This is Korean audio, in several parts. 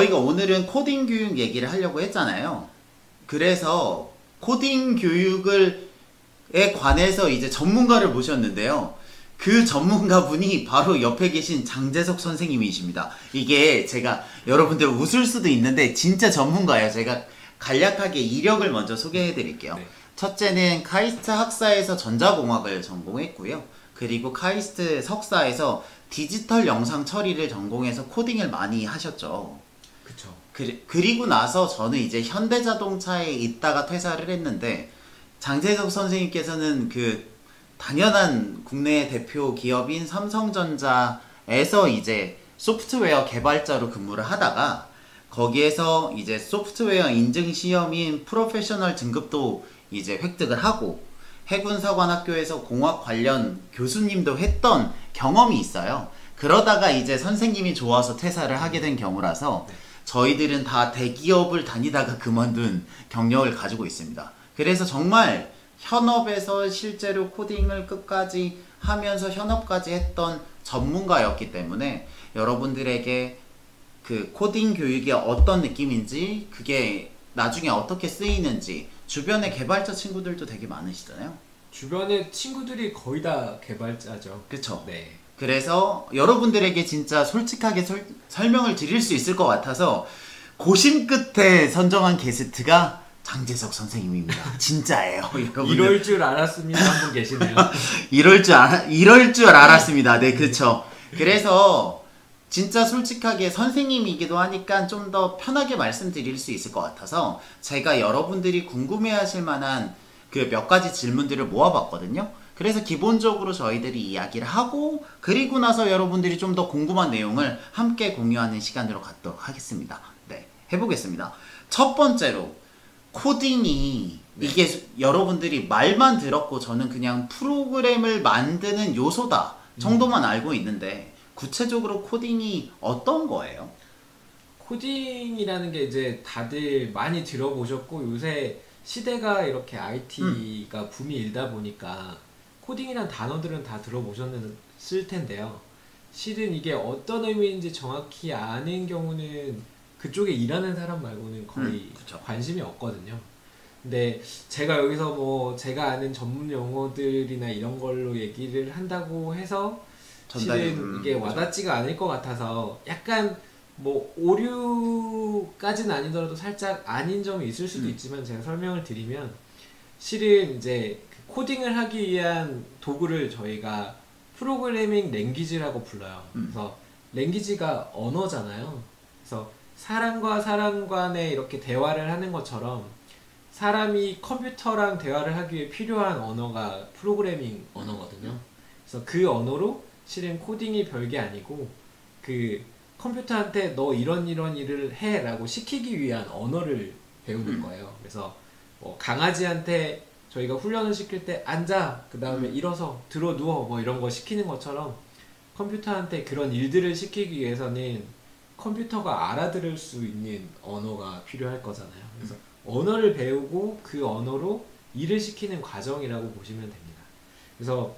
저희가 오늘은 코딩 교육 얘기를 하려고 했잖아요. 그래서 코딩 교육에 관해서 이제 전문가를 모셨는데요. 그 전문가분이 바로 옆에 계신 장재석 선생님이십니다. 이게 제가 여러분들 웃을 수도 있는데 진짜 전문가예요. 제가 간략하게 이력을 먼저 소개해 드릴게요. 네. 첫째는 카이스트 학사에서 전자공학을 전공했고요. 그리고 카이스트 석사에서 디지털 영상 처리를 전공해서 코딩을 많이 하셨죠. 그쵸. 그리고 나서 저는 이제 현대자동차에 있다가 퇴사를 했는데, 장재석 선생님께서는 그 당연한 국내 대표 기업인 삼성전자에서 이제 소프트웨어 개발자로 근무를 하다가 거기에서 이제 소프트웨어 인증 시험인 프로페셔널 등급도 이제 획득을 하고 해군사관학교에서 공학 관련 교수님도 했던 경험이 있어요. 그러다가 이제 선생님이 좋아서 퇴사를 하게 된 경우라서 저희들은 다 대기업을 다니다가 그만둔 경력을 가지고 있습니다. 그래서 정말 현업에서 실제로 코딩을 끝까지 하면서 현업까지 했던 전문가였기 때문에 여러분들에게 그 코딩 교육이 어떤 느낌인지, 그게 나중에 어떻게 쓰이는지, 주변에 개발자 친구들도 되게 많으시잖아요. 주변에 친구들이 거의 다 개발자죠. 그쵸? 네. 그래서 여러분들에게 진짜 솔직하게 설명을 드릴 수 있을 것 같아서 고심 끝에 선정한 게스트가 장재석 선생님입니다. 진짜예요, 여러분들. 이럴 줄 알았습니다. 한 분 계시네요. 이럴 줄 알았습니다. 네, 그쵸. 그래서 진짜 솔직하게 선생님이기도 하니까 좀 더 편하게 말씀드릴 수 있을 것 같아서 제가 여러분들이 궁금해하실 만한 그 몇 가지 질문들을 모아봤거든요. 그래서 기본적으로 저희들이 이야기를 하고, 그리고 나서 여러분들이 좀 더 궁금한 내용을 함께 공유하는 시간으로 갖도록 하겠습니다. 네, 해보겠습니다. 첫 번째로, 코딩이 이게 여러분들이 말만 들었고 저는 그냥 프로그램을 만드는 요소다 정도만 알고 있는데, 구체적으로 코딩이 어떤 거예요? 코딩이라는 게 이제 다들 많이 들어보셨고, 요새 시대가 이렇게 IT가 붐이 일다 보니까 코딩이란 단어들은 다 들어보셨을 텐데요. 실은 이게 어떤 의미인지 정확히 아는 경우는 그쪽에 일하는 사람 말고는 거의 관심이 없거든요. 근데 제가 여기서 뭐 제가 아는 전문 용어들이나 이런 걸로 얘기를 한다고 해서 실은 이게 와닿지가 않을 것 같아서 약간 뭐 오류까지는 아니더라도 살짝 아닌 점이 있을 수도 있지만 제가 설명을 드리면, 실은 이제 코딩을 하기 위한 도구를 저희가 프로그래밍 랭귀지라고 불러요. 그래서 랭귀지가 언어잖아요. 그래서 사람과 사람 간에 이렇게 대화를 하는 것처럼 사람이 컴퓨터랑 대화를 하기 위해 필요한 언어가 프로그래밍 언어거든요. 그래서 그 언어로 실은 코딩이 별게 아니고 그 컴퓨터한테 너 이런 일을 해 라고 시키기 위한 언어를 배우는 거예요. 그래서 뭐 강아지한테 저희가 훈련을 시킬 때 앉아, 그 다음에 일어서, 들어 누워, 뭐 이런 거 시키는 것처럼 컴퓨터한테 그런 일들을 시키기 위해서는 컴퓨터가 알아들을 수 있는 언어가 필요할 거잖아요. 그래서 언어를 배우고 그 언어로 일을 시키는 과정이라고 보시면 됩니다. 그래서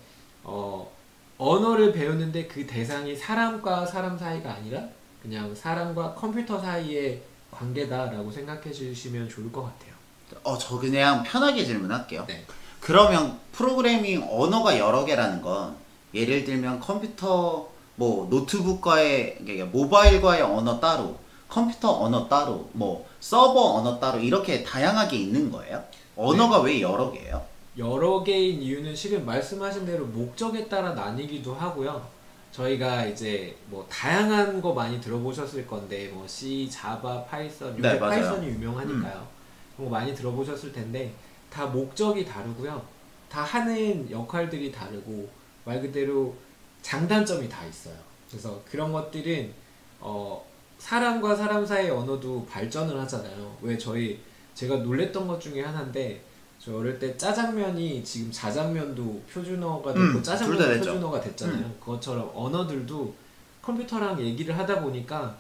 언어를 배우는데 그 대상이 사람과 사람 사이가 아니라 그냥 사람과 컴퓨터 사이의 관계다라고 생각해 주시면 좋을 것 같아요. 저 그냥 편하게 질문할게요. 네. 그러면 프로그래밍 언어가 여러 개라는 건, 예를 들면 컴퓨터 뭐 노트북과의, 그러니까 모바일과의 언어 따로, 컴퓨터 언어 따로, 뭐 서버 언어 따로, 이렇게 다양하게 있는 거예요? 언어가 왜 여러 개예요? 여러 개인 이유는 실은 말씀하신 대로 목적에 따라 나뉘기도 하고요. 저희가 이제 뭐 다양한 거 많이 들어보셨을 건데, 뭐 C, 자바, 파이썬, 요새 파이썬이 유명하니까요. 뭐 많이 들어보셨을 텐데 다 목적이 다르고요. 다 하는 역할들이 다르고 말 그대로 장단점이 다 있어요. 그래서 그런 것들은 사람과 사람 사이의 언어도 발전을 하잖아요. 왜 제가 놀랬던 것 중에 하나인데, 저 어릴 때 짜장면이 지금 자장면도 표준어가 됐고 짜장면도 표준어가 됐잖아요. 그것처럼 언어들도 컴퓨터랑 얘기를 하다 보니까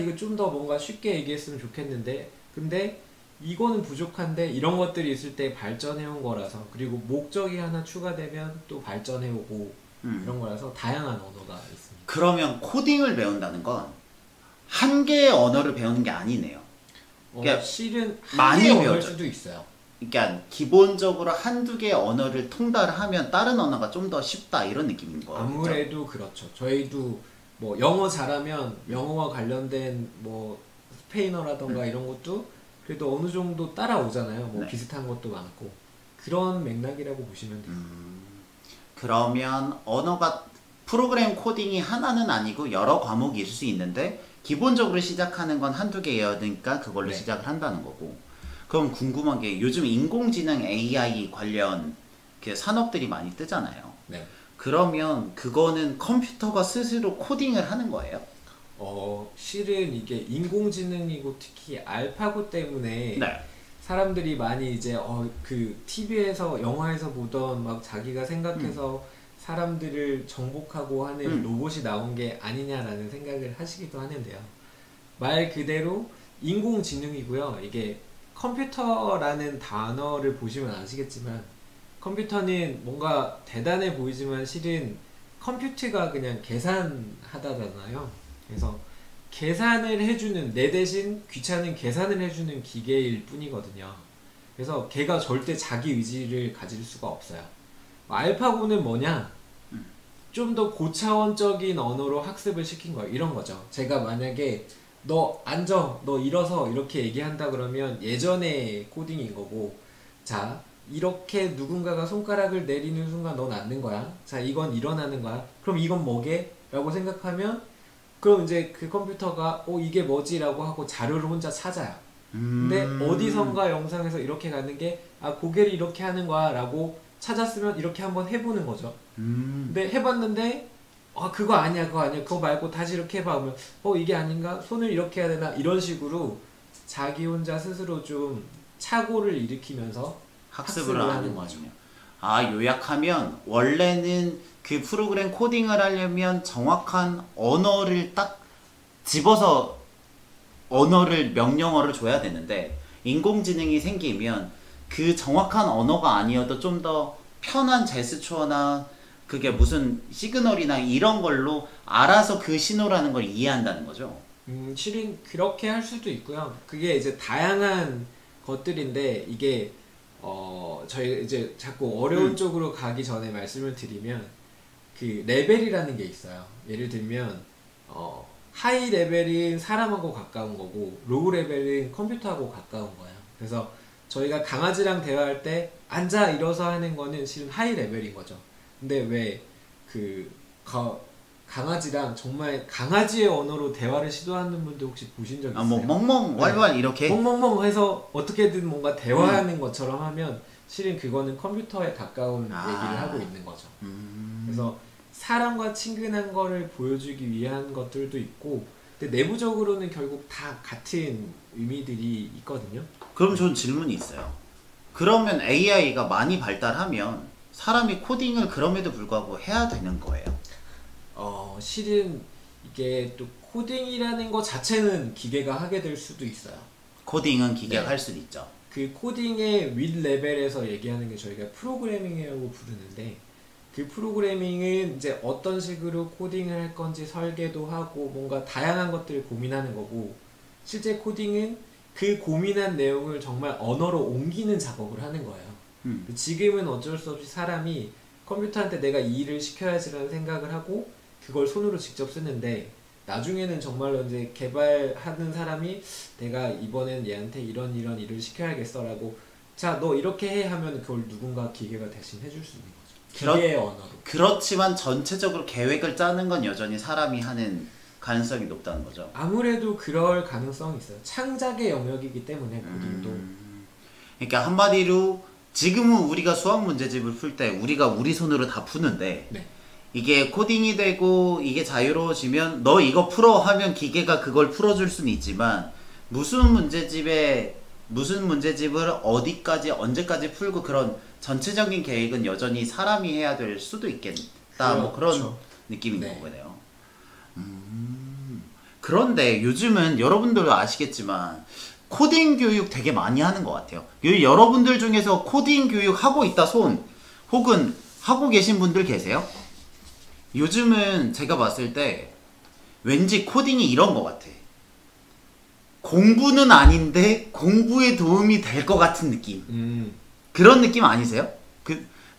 이거 좀 더 뭔가 쉽게 얘기했으면 좋겠는데, 근데 이거는 부족한데, 이런 것들이 있을 때 발전해온 거라서, 그리고 목적이 하나 추가되면 또 발전해오고 이런 거라서 다양한 언어가 있습니다. 그러면 코딩을 배운다는 건 한 개의 언어를 배우는 게 아니네요. 그러니까 실은 많이 한개 언어일 배워져. 수도 있어요. 그러니까 기본적으로 한두 개의 언어를 통달을 하면 다른 언어가 좀 더 쉽다 이런 느낌인 거죠. 아무래도 그렇죠. 저희도 뭐 영어 잘하면 영어와 관련된 뭐 스페인어라던가 이런 것도 그래도 어느 정도 따라오잖아요. 뭐 네. 비슷한 것도 많고 그런 맥락이라고 보시면 돼요. 그러면 언어가 프로그램 코딩이 하나는 아니고 여러 과목이 있을 수 있는데 기본적으로 시작하는 건 한두 개여니까 그걸로 네. 시작을 한다는 거고. 그럼 궁금한 게 요즘 인공지능 AI 관련 그 산업들이 많이 뜨잖아요. 네. 그러면 그거는 컴퓨터가 스스로 코딩을 하는 거예요? 실은 이게 인공지능이고 특히 알파고 때문에 네. 사람들이 많이 이제 그 TV에서 영화에서 보던 막 자기가 생각해서 사람들을 정복하고 하는 로봇이 나온 게 아니냐라는 생각을 하시기도 하는데요. 말 그대로 인공지능이고요. 이게 컴퓨터라는 단어를 보시면 아시겠지만 컴퓨터는 뭔가 대단해 보이지만 실은 컴퓨터가 그냥 계산하다잖아요. 그래서 계산을 해주는 내 대신 귀찮은 계산을 해주는 기계일 뿐이거든요. 그래서 걔가 절대 자기 의지를 가질 수가 없어요. 알파고는 뭐냐? 좀 더 고차원적인 언어로 학습을 시킨 거예요. 이런 거죠. 제가 만약에 너 앉아, 너 일어서 이렇게 얘기한다 그러면 예전의 코딩인 거고, 자 이렇게 누군가가 손가락을 내리는 순간 넌 앉는 거야. 자 이건 일어나는 거야. 그럼 이건 뭐게? 라고 생각하면 그럼 이제 그 컴퓨터가 이게 뭐지? 라고 하고 자료를 혼자 찾아요. 근데 어디선가 영상에서 이렇게 가는 게 고개를 이렇게 하는 거야 라고 찾았으면 이렇게 한번 해보는 거죠. 근데 해봤는데 그거 아니야 그거 말고 다시 이렇게 해봐 그러면 이게 아닌가? 손을 이렇게 해야 되나? 이런 식으로 자기 혼자 스스로 좀 착오를 일으키면서 학습을 하는 거군요. 요약하면 원래는 그 프로그램 코딩을 하려면 정확한 언어를 딱 집어서 명령어를 줘야 되는데 인공지능이 생기면 그 정확한 언어가 아니어도 좀 더 편한 제스처나 그게 무슨 시그널이나 이런 걸로 알아서 그 신호라는 걸 이해한다는 거죠. 실은 그렇게 할 수도 있고요. 그게 이제 다양한 것들인데 이게 저희 이제 자꾸 어려운 쪽으로 가기 전에 말씀을 드리면 그 레벨이라는 게 있어요. 예를 들면 하이 레벨은 사람하고 가까운 거고 로우 레벨은 컴퓨터하고 가까운 거예요. 그래서 저희가 강아지랑 대화할 때 앉아 일어서 하는 거는 실은 하이 레벨인 거죠. 근데 왜 그 강아지랑 정말 강아지의 언어로 대화를 시도하는 분들 혹시 보신 적 있어요? 뭐 멍멍 왈왈 이렇게 멍멍멍 해서 어떻게든 뭔가 대화하는 것처럼 하면 실은 그거는 컴퓨터에 가까운 얘기를 하고 있는 거죠. 그래서 사람과 친근한 거를 보여주기 위한 것들도 있고 근데 내부적으로는 결국 다 같은 의미들이 있거든요. 그럼 저는 질문이 있어요. 그러면 AI가 많이 발달하면 사람이 코딩을 그럼에도 불구하고 해야 되는 거예요? 실은 이게 또 코딩이라는 것 자체는 기계가 하게 될 수도 있어요. 코딩은 기계가 네. 할 수도 있죠. 그 코딩의 윗 레벨에서 얘기하는 게 저희가 프로그래밍이라고 부르는데 그 프로그래밍은 이제 어떤 식으로 코딩을 할 건지 설계도 하고 뭔가 다양한 것들을 고민하는 거고 실제 코딩은 그 고민한 내용을 정말 언어로 옮기는 작업을 하는 거예요. 지금은 어쩔 수 없이 사람이 컴퓨터한테 내가 이 일을 시켜야지라는 생각을 하고 그걸 손으로 직접 쓰는데 나중에는 정말로 이제 개발하는 사람이 내가 이번엔 얘한테 이런 일을 시켜야겠어 라고 자 너 이렇게 해 하면 그걸 누군가 기계가 대신 해줄 수 있는 거죠. 기계의 언어로. 그렇지만 전체적으로 계획을 짜는 건 여전히 사람이 하는 가능성이 높다는 거죠. 아무래도 그럴 가능성이 있어요. 창작의 영역이기 때문에 코딩도. 그러니까 한마디로 지금은 우리가 수학 문제집을 풀 때 우리가 우리 손으로 다 푸는데 네. 이게 코딩이 되고 이게 자유로워지면 너 이거 풀어 하면 기계가 그걸 풀어줄 수는 있지만 무슨 문제집을 어디까지 언제까지 풀고 그런 전체적인 계획은 여전히 사람이 해야 될 수도 있겠다. 뭐 그런 그렇죠. 느낌인 네. 거네요. 그런데 요즘은 여러분들도 아시겠지만 코딩 교육 되게 많이 하는 것 같아요. 여러분들 중에서 코딩 교육 하고 있다 손 혹은 하고 계신 분들 계세요? 요즘은 제가 봤을 때 왠지 코딩이 이런 것 같아. 공부는 아닌데 공부에 도움이 될 것 같은 느낌. 그런 느낌 아니세요?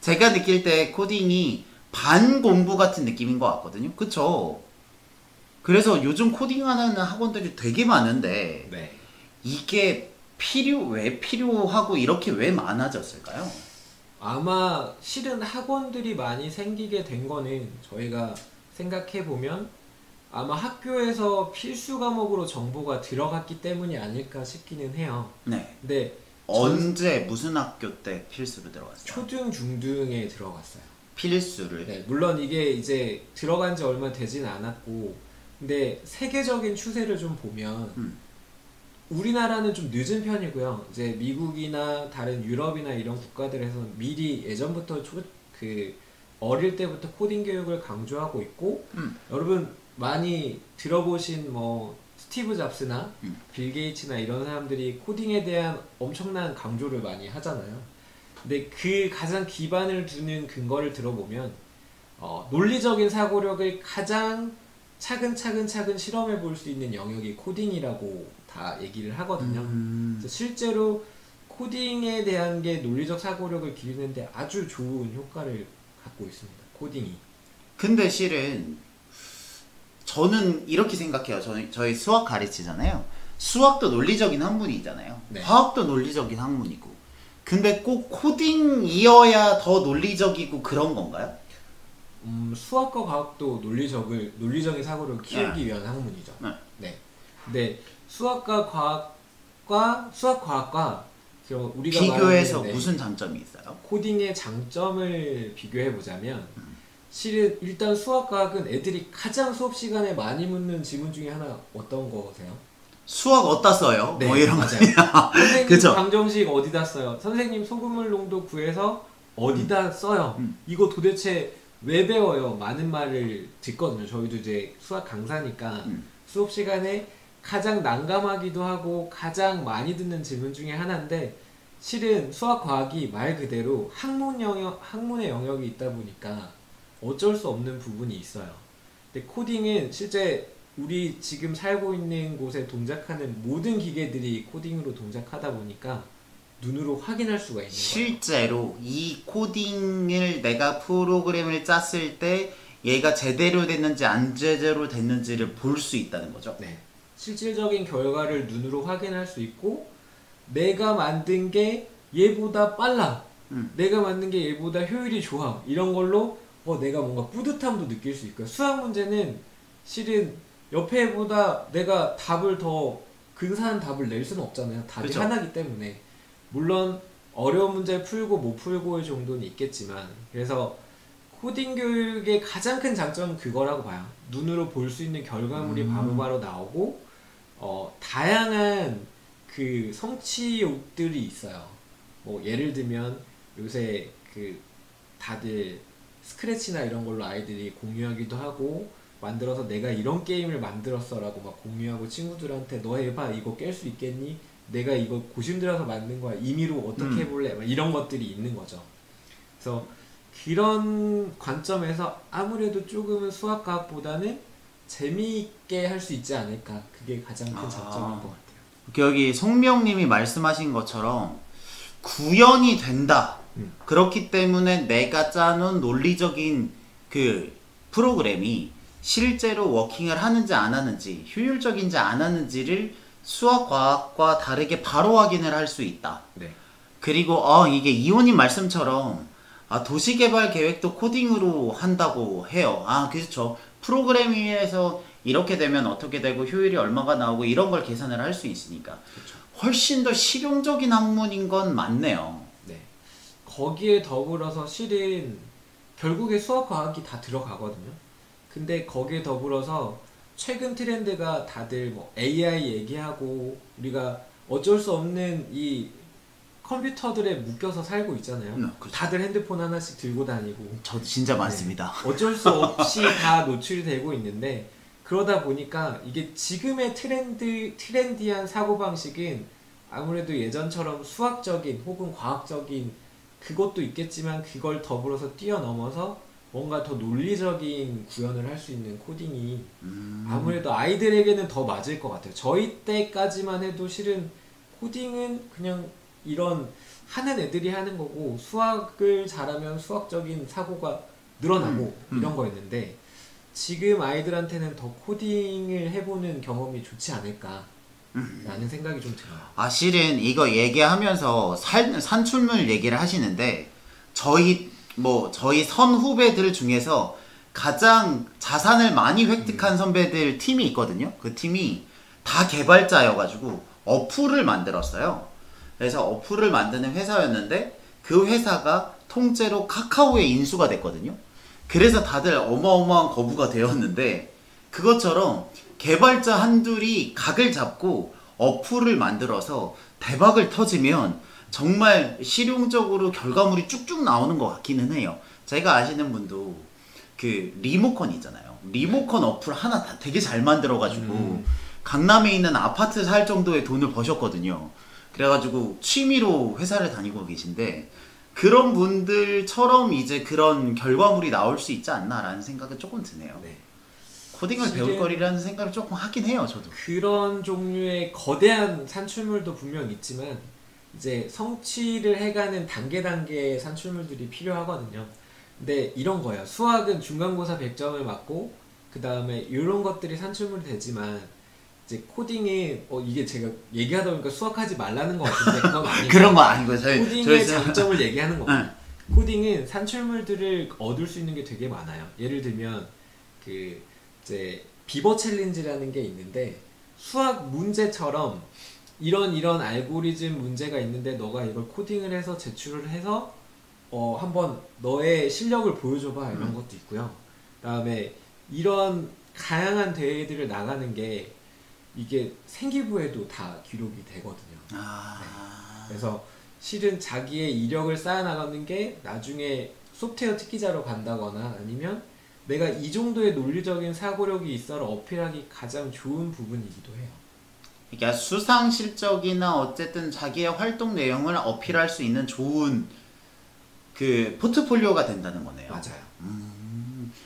제가 느낄 때 코딩이 반 공부 같은 느낌인 것 같거든요. 그쵸? 그래서 요즘 코딩하는 학원들이 되게 많은데 네. 이게 왜 필요하고 이렇게 왜 많아졌을까요? 아마 실은 학원들이 많이 생기게 된 거는 저희가 생각해 보면 아마 학교에서 필수 과목으로 정보가 들어갔기 때문이 아닐까 싶기는 해요. 네. 근데 언제 무슨 학교 때 필수로 들어갔어요? 초등, 중등에 들어갔어요. 필수를. 네, 물론 이게 이제 들어간 지 얼마 되진 않았고, 근데 세계적인 추세를 좀 보면 우리나라는 좀 늦은 편이고요. 이제 미국이나 다른 유럽이나 이런 국가들에서 미리 예전부터 어릴 때부터 코딩 교육을 강조하고 있고, 여러분 많이 들어보신 뭐 스티브 잡스나 빌 게이츠나 이런 사람들이 코딩에 대한 엄청난 강조를 많이 하잖아요. 근데 그 가장 기반을 두는 근거를 들어보면 논리적인 사고력을 가장 차근차근 실험해 볼 수 있는 영역이 코딩이라고 다 얘기를 하거든요. 그래서 실제로 코딩에 대한 게 논리적 사고력을 기르는데 아주 좋은 효과를 갖고 있습니다. 코딩이. 근데 실은 저는 이렇게 생각해요. 저희 수학 가르치잖아요. 수학도 논리적인 학문이잖아요. 네. 화학도 논리적인 학문이고. 근데 꼭 코딩이어야 더 논리적이고 그런 건가요? 수학과 과학도 논리적인 사고를 키우기 위한 학문이죠. 네. 근데 수학과 과학과 우리가 비교해서 말하는, 무슨 장점이 있어요? 코딩의 장점을 비교해 보자면 실은 일단 수학과학은 애들이 가장 수업 시간에 많이 묻는 질문 중에 하나 어떤 거세요? 수학 어디다 써요? 네, 뭐 이런 맞아요. 거냐. 선생님 그죠? 방정식 어디다 써요? 선생님 소금물 농도 구해서 어디다 써요? 이거 도대체 왜 배워요? 많은 말을 듣거든요. 저희도 이제 수학 강사니까 수업 시간에 가장 난감하기도 하고 가장 많이 듣는 질문 중에 하나인데 실은 수학과학이 말 그대로 학문의 영역이 있다 보니까 어쩔 수 없는 부분이 있어요. 근데 코딩은 실제 우리 지금 살고 있는 곳에 동작하는 모든 기계들이 코딩으로 동작하다 보니까 눈으로 확인할 수가 있는 거예요. 실제로 이 코딩을 내가 프로그램을 짰을 때 얘가 제대로 됐는지 안 제대로 됐는지를 볼 수 있다는 거죠. 네. 실질적인 결과를 눈으로 확인할 수 있고 내가 만든 게 얘보다 빨라. 내가 만든 게 얘보다 효율이 좋아. 이런 걸로 내가 뭔가 뿌듯함도 느낄 수 있고요. 수학 문제는 실은 옆에 애보다 내가 답을 더 근사한 답을 낼 수는 없잖아요. 답이 그쵸? 하나이기 때문에. 물론 어려운 문제 풀고 못 풀고의 정도는 있겠지만 그래서 코딩 교육의 가장 큰 장점은 그거라고 봐요. 눈으로 볼 수 있는 결과물이 바로바로 나오고 다양한 그 성취욕들이 있어요. 뭐 예를 들면 요새 다들 스크래치나 이런 걸로 아이들이 공유하기도 하고 만들어서 내가 이런 게임을 만들었어 라고 막 공유하고 친구들한테 너 해봐 이거 깰 수 있겠니? 내가 이거 고심 들여서 만든 거야 임의로 어떻게 해볼래? 막 이런 것들이 있는 거죠. 그래서 그런 관점에서 아무래도 조금은 수학과학보다는 재미있게 할 수 있지 않을까. 그게 가장 큰 장점인 것 같아요. 여기 송명님이 말씀하신 것처럼 구현이 된다. 그렇기 때문에 내가 짜놓은 논리적인 그 프로그램이 실제로 워킹을 하는지 안 하는지 효율적인지 안 하는지를 수학과학과 다르게 바로 확인을 할 수 있다. 네. 그리고 이게 이호님 말씀처럼 도시개발 계획도 코딩으로 한다고 해요. 그렇죠. 프로그램 위에서 이렇게 되면 어떻게 되고 효율이 얼마가 나오고 이런 걸 계산을 할 수 있으니까 그렇죠. 훨씬 더 실용적인 학문인 건 맞네요. 네. 거기에 더불어서 실은 결국에 수학과학이 다 들어가거든요. 근데 거기에 더불어서 최근 트렌드가 다들 뭐 AI 얘기하고 우리가 어쩔 수 없는 이 컴퓨터들에 묶여서 살고 있잖아요. 그렇죠. 다들 핸드폰 하나씩 들고 다니고. 저 진짜 많습니다. 어쩔 수 없이 다 노출이 되고 있는데 그러다 보니까 이게 지금의 트렌디한 사고방식은 아무래도 예전처럼 수학적인 혹은 과학적인 그것도 있겠지만 그걸 더불어서 뛰어넘어서 뭔가 더 논리적인 구현을 할 수 있는 코딩이 아무래도 아이들에게는 더 맞을 것 같아요. 저희 때까지만 해도 실은 코딩은 그냥 이런 하는 애들이 하는 거고 수학을 잘하면 수학적인 사고가 늘어나고 이런 거였는데 지금 아이들한테는 더 코딩을 해보는 경험이 좋지 않을까라는 생각이 좀 들어요. 아, 실은 이거 얘기하면서 산출물 얘기를 하시는데 저희 선후배들 중에서 가장 자산을 많이 획득한 선배들 팀이 있거든요. 그 팀이 다 개발자여가지고 어플을 만들었어요. 그래서 어플을 만드는 회사였는데 그 회사가 통째로 카카오에 인수가 됐거든요. 그래서 다들 어마어마한 거부가 되었는데 그것처럼 개발자 한둘이 각을 잡고 어플을 만들어서 대박을 터지면 정말 실용적으로 결과물이 쭉쭉 나오는 것 같기는 해요. 제가 아시는 분도 그 리모컨 있잖아요. 리모컨 어플 하나 다 되게 잘 만들어가지고 강남에 있는 아파트 살 정도의 돈을 버셨거든요. 그래가지고 취미로 회사를 다니고 계신데 그런 분들처럼 이제 그런 결과물이 나올 수 있지 않나라는 생각은 조금 드네요. 네. 코딩을 배울 거리라는 생각을 조금 하긴 해요, 저도. 그런 종류의 거대한 산출물도 분명 있지만 이제 성취를 해가는 단계의 산출물들이 필요하거든요. 근데 이런 거예요. 수학은 중간고사 100점을 맞고 그 다음에 이런 것들이 산출물이 되지만 이제 코딩은 이게 제가 얘기하다 보니까 수학하지 말라는 것 같은데 그건 아니고 그런 거 아니고 코딩의 장점을 얘기하는 겁니다. 코딩은 산출물들을 얻을 수 있는 게 되게 많아요. 예를 들면 그 이제 비버 챌린지라는 게 있는데 수학 문제처럼 이런 알고리즘 문제가 있는데 너가 이걸 코딩을 해서 제출을 해서 한번 너의 실력을 보여줘봐 이런 것도 있고요. 그다음에 이런 다양한 대회들을 나가는 게 이게 생기부에도 다 기록이 되거든요. 네. 그래서 실은 자기의 이력을 쌓아나가는 게 나중에 소프트웨어 특기자로 간다거나 아니면 내가 이 정도의 논리적인 사고력이 있어를 어필하기 가장 좋은 부분이기도 해요. 그러니까 수상 실적이나 어쨌든 자기의 활동 내용을 어필할 수 있는 좋은 그 포트폴리오가 된다는 거네요. 맞아요.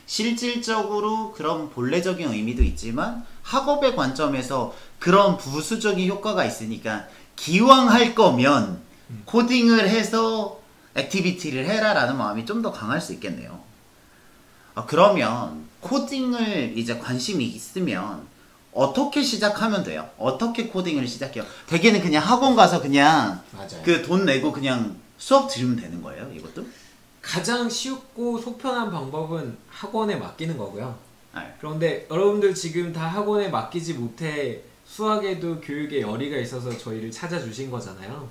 실질적으로 그런 본래적인 의미도 있지만 학업의 관점에서 그런 부수적인 효과가 있으니까 기왕 할 거면 코딩을 해서 액티비티를 해라 라는 마음이 좀 더 강할 수 있겠네요. 그러면 코딩을 이제 관심이 있으면 어떻게 시작하면 돼요? 어떻게 코딩을 시작해요? 대개는 그냥 학원 가서 그냥 그 돈 내고 그냥 수업 들으면 되는 거예요? 이것도? 가장 쉽고 속편한 방법은 학원에 맡기는 거고요. 그런데 여러분들 지금 다 학원에 맡기지 못해 수학에도 교육에 열의가 있어서 저희를 찾아주신 거잖아요.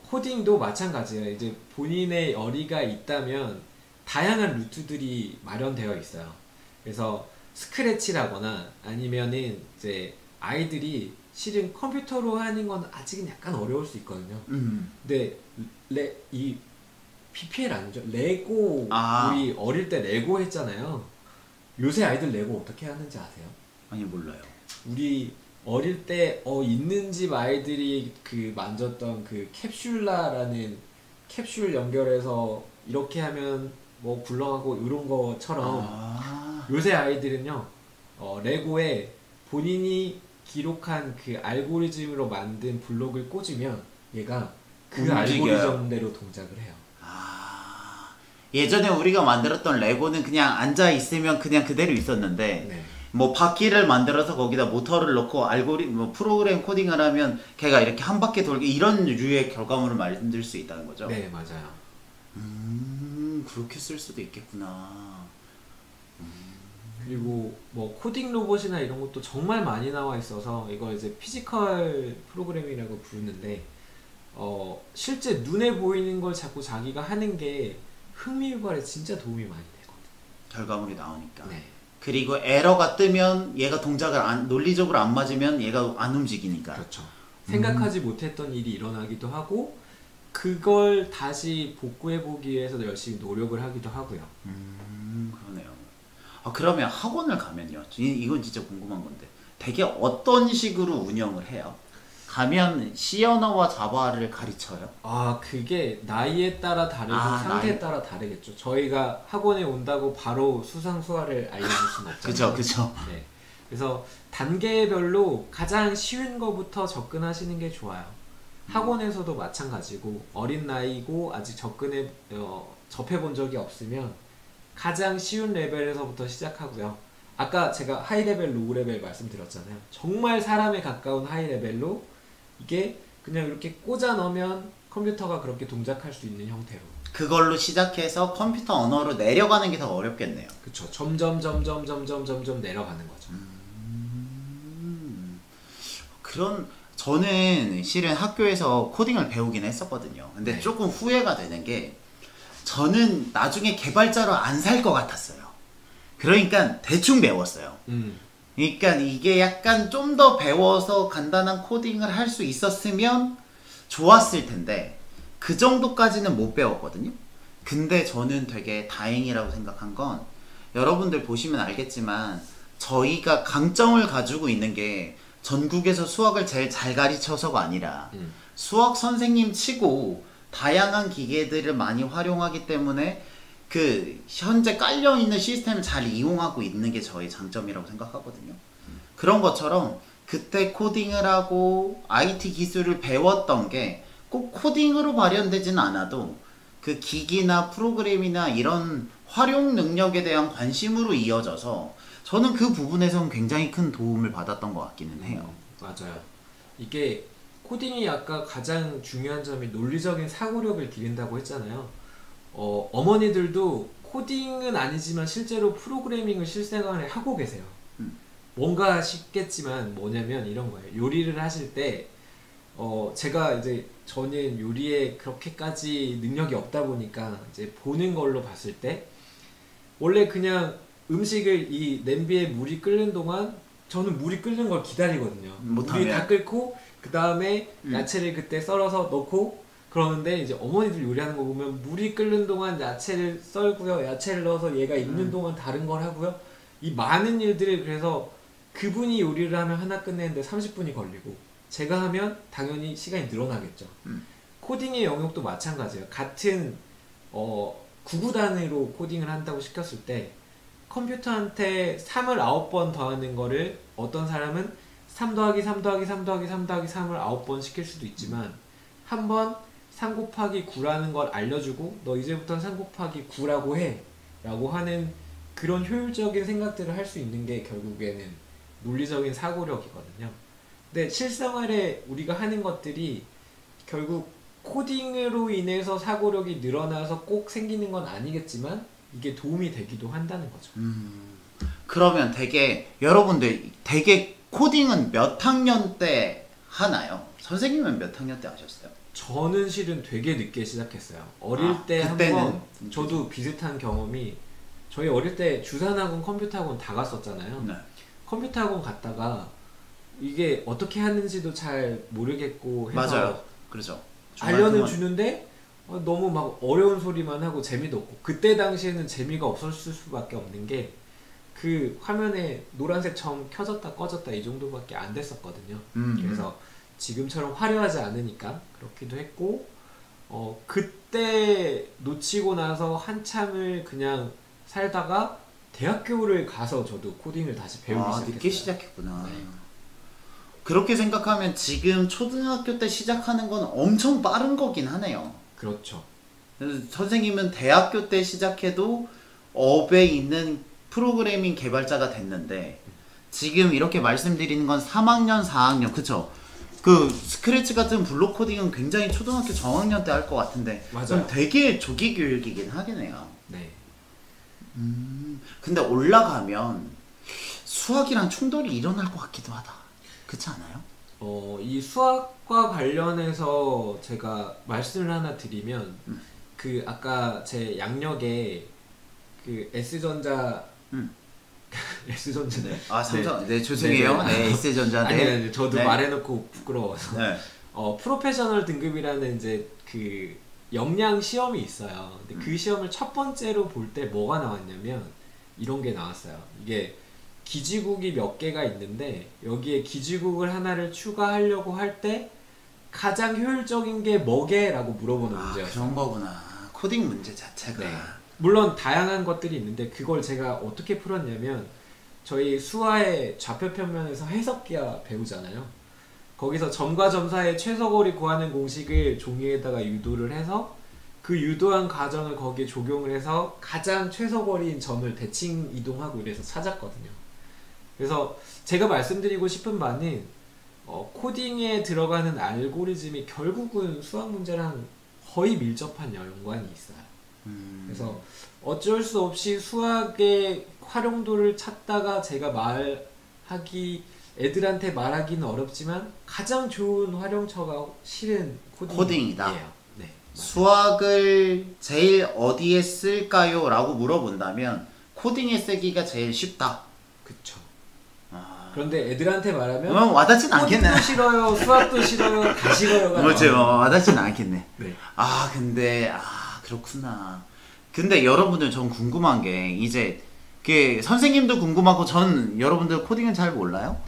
코딩도 마찬가지예요. 이제 본인의 열의가 있다면 다양한 루트들이 마련되어 있어요. 그래서 스크래치라거나 아니면은 이제 아이들이 실은 컴퓨터로 하는 건 아직은 약간 어려울 수 있거든요. 근데 이 PPL 아니죠? 레고 우리 어릴 때 레고 했잖아요. 요새 아이들 레고 어떻게 하는지 아세요? 아니 몰라요. 우리 어릴 때 있는 집 아이들이 그 만졌던 그 캡슐라라는 캡슐 연결해서 이렇게 하면 뭐 굴러가고 이런 것처럼 요새 아이들은요 레고에 본인이 기록한 그 알고리즘으로 만든 블록을 꽂으면 얘가 그 알고리즘대로 동작을 해요. 예전에 우리가 만들었던 레고는 그냥 앉아 있으면 그냥 그대로 있었는데 네. 뭐 바퀴를 만들어서 거기다 모터를 넣고 알고리즘 프로그램 코딩을 하면 걔가 이렇게 한 바퀴 돌게 이런 류의 결과물을 만들 수 있다는 거죠. 네, 맞아요. 그렇게 쓸 수도 있겠구나. 그리고 뭐 코딩 로봇이나 이런 것도 정말 많이 나와 있어서 이걸 이제 피지컬 프로그래밍이라고 부르는데 실제 눈에 보이는 걸 자꾸 자기가 하는 게 흥미 유발에 진짜 도움이 많이 되거든요. 결과물이 나오니까. 네. 그리고 에러가 뜨면 얘가 동작을 논리적으로 안 맞으면 얘가 안 움직이니까. 그렇죠. 생각하지 못했던 일이 일어나기도 하고 그걸 다시 복구해보기 위해서 열심히 노력을 하기도 하고요. 그러네요. 그러면 학원을 가면요. 이건 진짜 궁금한 건데 되게 어떤 식으로 운영을 해요? 가면 C 언어와 자바를 가르쳐요? 아, 그게 나이에 따라 다르고 상태에 나이. 따라 다르겠죠. 저희가 학원에 온다고 바로 수상수화를 알려줄 수는 없잖아요. 그죠. 네. 그래서 단계별로 가장 쉬운 거부터 접근하시는 게 좋아요. 학원에서도 마찬가지고 어린 나이고 아직 접해본 적이 없으면 가장 쉬운 레벨에서부터 시작하고요. 아까 제가 하이 레벨, 로우 레벨 말씀드렸잖아요. 정말 사람에 가까운 하이 레벨로 이게 그냥 이렇게 꽂아 넣으면 컴퓨터가 그렇게 동작할 수 있는 형태로. 그걸로 시작해서 컴퓨터 언어로 내려가는 게 더 어렵겠네요. 그쵸. 점점 내려가는 거죠. 그런 저는 실은 학교에서 코딩을 배우긴 했었거든요. 근데 네. 조금 후회가 되는 게 저는 나중에 개발자로 안 살 것 같았어요. 그러니까 대충 배웠어요. 그러니까 이게 약간 좀 더 배워서 간단한 코딩을 할 수 있었으면 좋았을 텐데 그 정도까지는 못 배웠거든요. 근데 저는 되게 다행이라고 생각한 건 여러분들 보시면 알겠지만 저희가 강점을 가지고 있는 게 전국에서 수학을 제일 잘 가르쳐서가 아니라 수학 선생님 치고 다양한 기계들을 많이 활용하기 때문에 그 현재 깔려있는 시스템을 잘 이용하고 있는 게 저희 장점이라고 생각하거든요. 그런 것처럼 그때 코딩을 하고 IT 기술을 배웠던 게 꼭 코딩으로 발현되지는 않아도 그 기기나 프로그램이나 이런 활용 능력에 대한 관심으로 이어져서 저는 그 부분에서는 굉장히 큰 도움을 받았던 것 같기는 해요. 맞아요. 이게 코딩이 아까 가장 중요한 점이 논리적인 사고력을 기른다고 했잖아요. 어머니들도 코딩은 아니지만 실제로 프로그래밍을 실생활에 하고 계세요. 뭔가 싶겠지만 뭐냐면 이런 거예요. 요리를 하실 때 제가 이제 저는 요리에 그렇게까지 능력이 없다 보니까 이제 보는 걸로 봤을 때 원래 그냥 음식을 이 냄비에 물이 끓는 동안 저는 물이 끓는 걸 기다리거든요. 물이 다 끓고 그 다음에 야채를 그때 썰어서 넣고 그러는데 이제 어머니들 요리하는 거 보면 물이 끓는 동안 야채를 썰고요. 야채를 넣어서 얘가 익는 동안 다른 걸 하고요. 이 많은 일들을 그래서 그분이 요리를 하면 하나 끝내는데 30분이 걸리고 제가 하면 당연히 시간이 늘어나겠죠. 코딩의 영역도 마찬가지예요. 같은 구구 단위로 코딩을 한다고 시켰을 때 컴퓨터한테 3을 9번 더하는 거를 어떤 사람은 3 더하기 3 더하기 3 더하기 3 더하기 3을 9번 시킬 수도 있지만 한 번 3 곱하기 9라는 걸 알려주고 너 이제부터는 3 곱하기 9라고 해 라고 하는 그런 효율적인 생각들을 할 수 있는 게 결국에는 논리적인 사고력이거든요. 근데 실생활에 우리가 하는 것들이 결국 코딩으로 인해서 사고력이 늘어나서 꼭 생기는 건 아니겠지만 이게 도움이 되기도 한다는 거죠. 그러면 여러분들 되게 코딩은 몇 학년 때 하나요? 선생님은 몇 학년 때 하셨어요? 저는 실은 되게 늦게 시작했어요. 어릴 때 한번 저도 비슷한 경험이 저희 어릴 때 주산학원 컴퓨터학원 다 갔었잖아요. 네. 컴퓨터학원 갔다가 이게 어떻게 하는지도 잘 모르겠고 해서 맞아요. 그렇죠. 알려는 주는데 너무 막 어려운 소리만 하고 재미도 없고 그때 당시에는 재미가 없었을 수밖에 없는 게 그 화면에 노란색 점 켜졌다 꺼졌다 이 정도밖에 안 됐었거든요. 그래서 지금처럼 화려하지 않으니까 그렇기도 했고 그때 놓치고 나서 한참을 그냥 살다가 대학교를 가서 저도 코딩을 다시 배우기 시작했어요. 늦게 시작했구나. 네. 그렇게 생각하면 지금 초등학교 때 시작하는 건 엄청 빠른 거긴 하네요. 그렇죠. 선생님은 대학교 때 시작해도 업에 있는 프로그래밍 개발자가 됐는데 지금 이렇게 말씀드리는 건 3학년, 4학년 그쵸? 그 스크래치 같은 블록 코딩은 굉장히 초등학교 저학년 때 할 것 같은데 맞아요. 되게 조기 교육이긴 하겠네요. 네. 근데 올라가면 수학이랑 충돌이 일어날 것 같기도 하다. 그렇지 않아요? 이 수학과 관련해서 제가 말씀을 하나 드리면 그 아까 제 양력에 그 S전자 S전자 네. 삼성. 네, 죄송해요. 네, S전자. 네. 아니 저도 네. 말해놓고 부끄러워서. 네. 프로페셔널 등급이라는 이제 그 역량 시험이 있어요. 근데 그 시험을 첫 번째로 볼 때 뭐가 나왔냐면 이런 게 나왔어요. 이게 기지국이 몇 개가 있는데 여기에 기지국을 하나를 추가하려고 할 때 가장 효율적인 게 뭐게라고 물어보는 문제였어요. 그런 거구나. 코딩 문제 자체가. 네. 물론 다양한 것들이 있는데 그걸 제가 어떻게 풀었냐면 저희 수화의 좌표평면에서 해석기하 배우잖아요. 거기서 점과 점 사이의 최소거리 구하는 공식을 종이에다가 유도를 해서 그 유도한 과정을 거기에 적용을 해서 가장 최소거리인 점을 대칭 이동하고 이래서 찾았거든요. 그래서 제가 말씀드리고 싶은 바는 코딩에 들어가는 알고리즘이 결국은 수학 문제랑 거의 밀접한 연관이 있어요. 그래서 어쩔 수 없이 수학의 활용도를 찾다가 제가 애들한테 말하기는 어렵지만 가장 좋은 활용처가 실은 코딩이다. 네, 맞아요. 수학을 제일 어디에 쓸까요? 라고 물어본다면 코딩에 쓰기가 제일 쉽다. 그쵸. 그런데 애들한테 말하면 와닿진 않겠네. 코딩도 싫어요, 수학도 싫어요, 다 싫어요가 뭐지, 와닿진 않겠네. 네. 근데 그렇구나. 근데 여러분들 전 궁금한 게 이제 선생님도 궁금하고 전 여러분들 코딩은 잘 몰라요?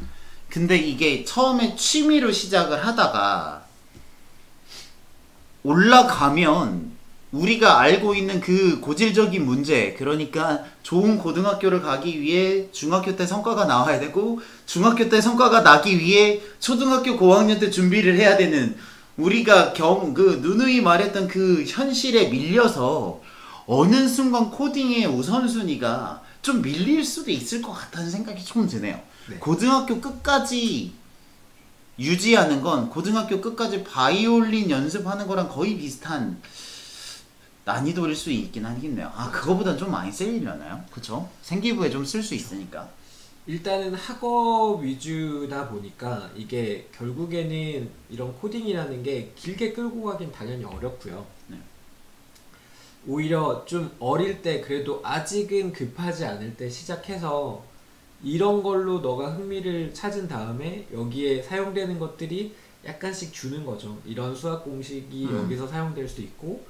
근데 이게 처음에 취미로 시작을 하다가 올라가면 우리가 알고 있는 그 고질적인 문제, 그러니까 좋은 고등학교를 가기 위해 중학교 때 성과가 나와야 되고 중학교 때 성과가 나기 위해 초등학교 고학년 때 준비를 해야 되는, 우리가 누누이 말했던 그 현실에 밀려서 어느 순간 코딩의 우선순위가 좀 밀릴 수도 있을 것 같다는 생각이 조금 드네요. 네. 고등학교 끝까지 유지하는 건 고등학교 끝까지 바이올린 연습하는 거랑 거의 비슷한 난이도일 수 있긴 하겠네요. 그거보단 좀 많이 세려나요? 그쵸? 생기부에 좀 쓸 수 있으니까. 일단은 학업 위주다 보니까 이게 결국에는 이런 코딩이라는 게 길게 끌고 가긴 당연히 어렵고요. 네. 오히려 좀 어릴 때 그래도 아직은 급하지 않을 때 시작해서 이런 걸로 너가 흥미를 찾은 다음에 여기에 사용되는 것들이 약간씩 주는 거죠. 이런 수학 공식이 여기서 사용될 수 있고,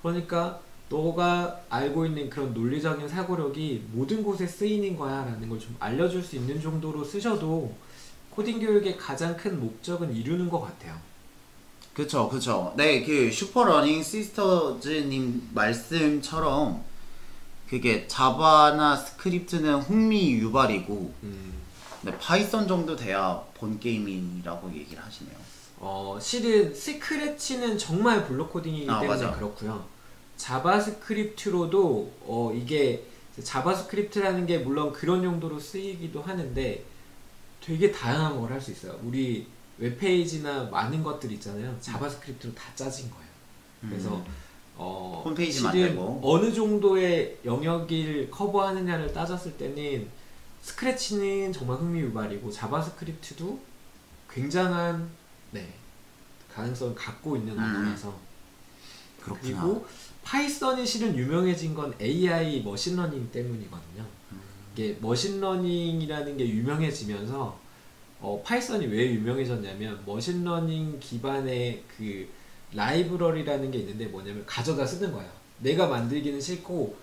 그러니까 너가 알고 있는 그런 논리적인 사고력이 모든 곳에 쓰이는 거야 라는 걸 좀 알려줄 수 있는 정도로 쓰셔도 코딩 교육의 가장 큰 목적은 이루는 것 같아요. 그쵸. 네, 슈퍼러닝 시스터즈님 말씀처럼 그게 자바나 스크립트는 흥미 유발이고 네, 파이썬 정도 돼야 본 게임이라고 얘기를 하시네요. 실은 스크래치는 정말 블록 코딩이기 때문에 맞아. 그렇고요. 자바스크립트로도 이게 자바스크립트라는 게 물론 그런 용도로 쓰이기도 하는데 되게 다양한 걸 할 수 있어요. 우리 웹페이지나 많은 것들 있잖아요. 자바스크립트로 다 짜진 거예요. 그래서 홈페이지 만들고 어느 정도의 영역을 커버하느냐를 따졌을 때는 스크래치는 정말 흥미유발이고 자바스크립트도 굉장한 가능성을 갖고 있는 언어라서 그렇구나. 그리고 파이썬이 실은 유명해진 건 AI 머신러닝 때문이거든요. 이게 머신러닝이라는 게 유명해지면서 파이썬이 왜 유명해졌냐면 머신러닝 기반의 그 라이브러리라는 게 있는데 뭐냐면 가져다 쓰는 거예요. 내가 만들기는 싫고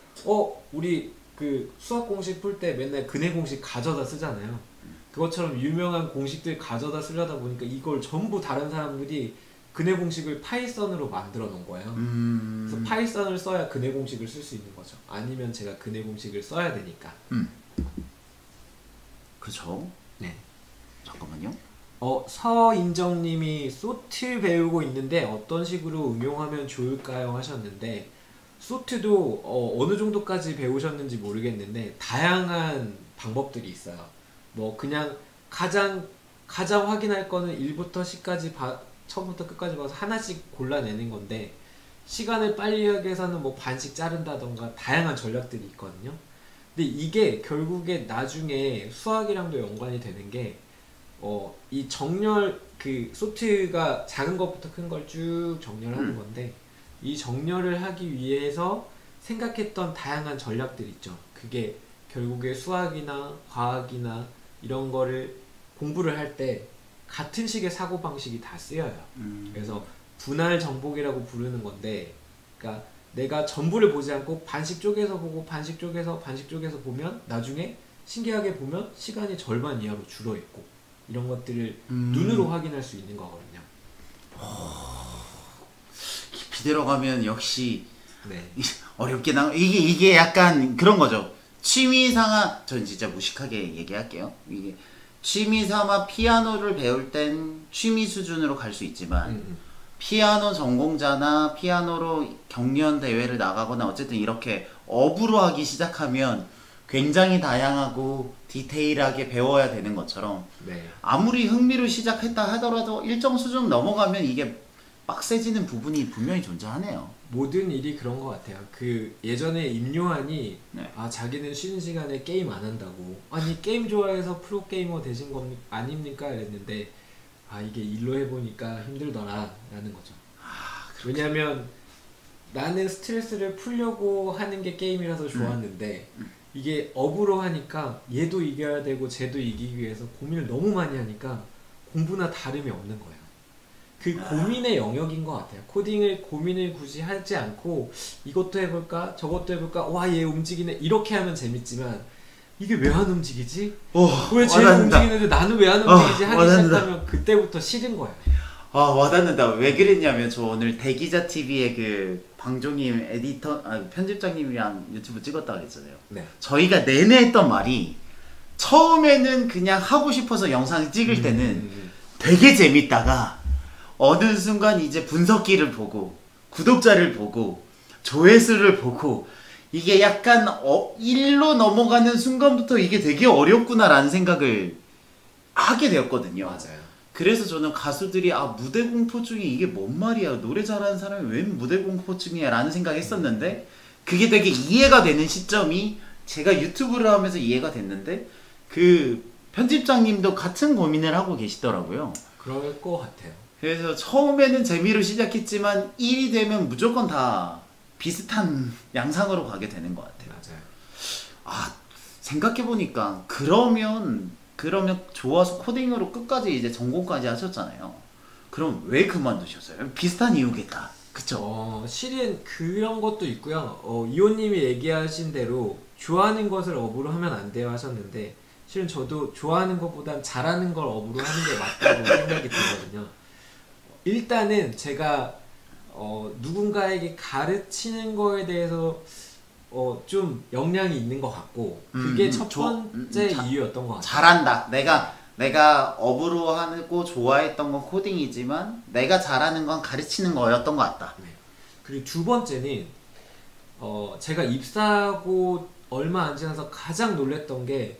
우리 그 수학 공식 풀 때 맨날 근해 공식 가져다 쓰잖아요. 그것처럼 유명한 공식들 가져다 쓰려다 보니까 이걸 전부 다른 사람들이 근해 공식을 파이썬으로 만들어 놓은 거예요. 그래서 파이썬을 써야 근해 공식을 쓸 수 있는 거죠. 아니면 제가 근해 공식을 써야 되니까. 그쵸? 네. 잠깐만요. 서인정님이 소트 배우고 있는데 어떤 식으로 응용하면 좋을까요? 하셨는데 소트도 어느 정도까지 배우셨는지 모르겠는데 다양한 방법들이 있어요. 뭐 그냥 가장 확인할 거는 1부터 10까지 처음부터 끝까지 봐서 하나씩 골라내는 건데 시간을 빨리 하기 위해서는 뭐 반씩 자른다던가 다양한 전략들이 있거든요. 근데 이게 결국에 나중에 수학이랑도 연관이 되는 게 이 정렬 소트가 작은 것부터 큰 걸 쭉 정렬하는 건데 이 정렬을 하기 위해서 생각했던 다양한 전략들 있죠. 그게 결국에 수학이나 과학이나 이런 거를 공부를 할 때 같은 식의 사고방식이 다 쓰여요. 그래서 분할 정복이라고 부르는 건데, 그러니까 내가 전부를 보지 않고 반씩 쪼개서 보고 반씩 쪼개서 보면 나중에 신기하게 보면 시간이 절반 이하로 줄어 있고 이런 것들을 눈으로 확인할 수 있는 거거든요. 깊이 들어가면 역시 네. 어렵게 이게 약간 그런 거죠. 취미 삼아 전 진짜 무식하게 얘기할게요. 이게 취미 삼아 피아노를 배울 땐 취미 수준으로 갈 수 있지만 피아노 전공자나 피아노로 경연 대회를 나가거나 어쨌든 이렇게 업으로 하기 시작하면 굉장히 다양하고 디테일하게 배워야 되는 것처럼 네. 아무리 흥미로 시작했다 하더라도 일정 수준 넘어가면 이게 빡세지는 부분이 분명히 존재하네요. 모든 일이 그런 것 같아요. 그 예전에 임요한이 네. 아 자기는 쉬는 시간에 게임 안 한다고 아니 게임 좋아해서 프로게이머 되신 겁니까 아닙니까 이랬는데 아 이게 일로 해보니까 힘들더라 라는 거죠. 왜냐면 나는 스트레스를 풀려고 하는 게 게임이라서 좋았는데 이게 업으로 하니까 얘도 이겨야 되고 쟤도 이기기 위해서 고민을 너무 많이 하니까 공부나 다름이 없는 거예요. 그 고민의 영역인 것 같아요. 코딩을 고민을 굳이 하지 않고 이것도 해볼까 저것도 해볼까 와 얘 움직이네 이렇게 하면 재밌지만 이게 왜 안 움직이지? 왜 쟤는 움직이는데 나는 왜 안 움직이지 하기 와닿는다. 시작하면 그때부터 싫은 거야. 아 와닿는다. 왜 그랬냐면 저 오늘 대기자 TV의 그 방종님 에디터 편집장님이랑 유튜브 찍었다고 했잖아요. 네. 저희가 내내 했던 말이 처음에는 그냥 하고 싶어서 영상 찍을 때는 되게 재밌다가 어느 순간 이제 분석기를 보고 구독자를 보고 조회수를 보고 이게 약간 일로 넘어가는 순간부터 이게 되게 어렵구나라는 생각을 하게 되었거든요. 맞아요. 그래서 저는 가수들이 무대 공포증이 이게 뭔 말이야 노래 잘하는 사람이 왜 무대 공포증이야 라는 생각을 했었는데 그게 되게 이해가 되는 시점이 제가 유튜브를 하면서 이해가 됐는데 그 편집장님도 같은 고민을 하고 계시더라고요. 그럴 것 같아요. 그래서 처음에는 재미로 시작했지만 일이 되면 무조건 다 비슷한 양상으로 가게 되는 것 같아요. 맞아요. 생각해보니까 그러면 좋아서 코딩으로 끝까지 이제 전공까지 하셨잖아요. 그럼 왜 그만두셨어요? 비슷한 이유겠다. 그쵸? 실은 그런 것도 있고요. 이호님이 얘기하신 대로 좋아하는 것을 업으로 하면 안 돼요 하셨는데 실은 저도 좋아하는 것보단 잘하는 걸 업으로 하는 게 맞다고 생각이 들거든요. 일단은 제가 누군가에게 가르치는 거에 대해서 좀 역량이 있는 것 같고 그게 첫 번째 이유였던 것 같아요. 잘한다. 내가 업으로 하고 좋아했던 건 코딩이지만 내가 잘하는 건 가르치는 거였던 것 같다. 네. 그리고 두 번째는 제가 입사하고 얼마 안 지나서 가장 놀랬던 게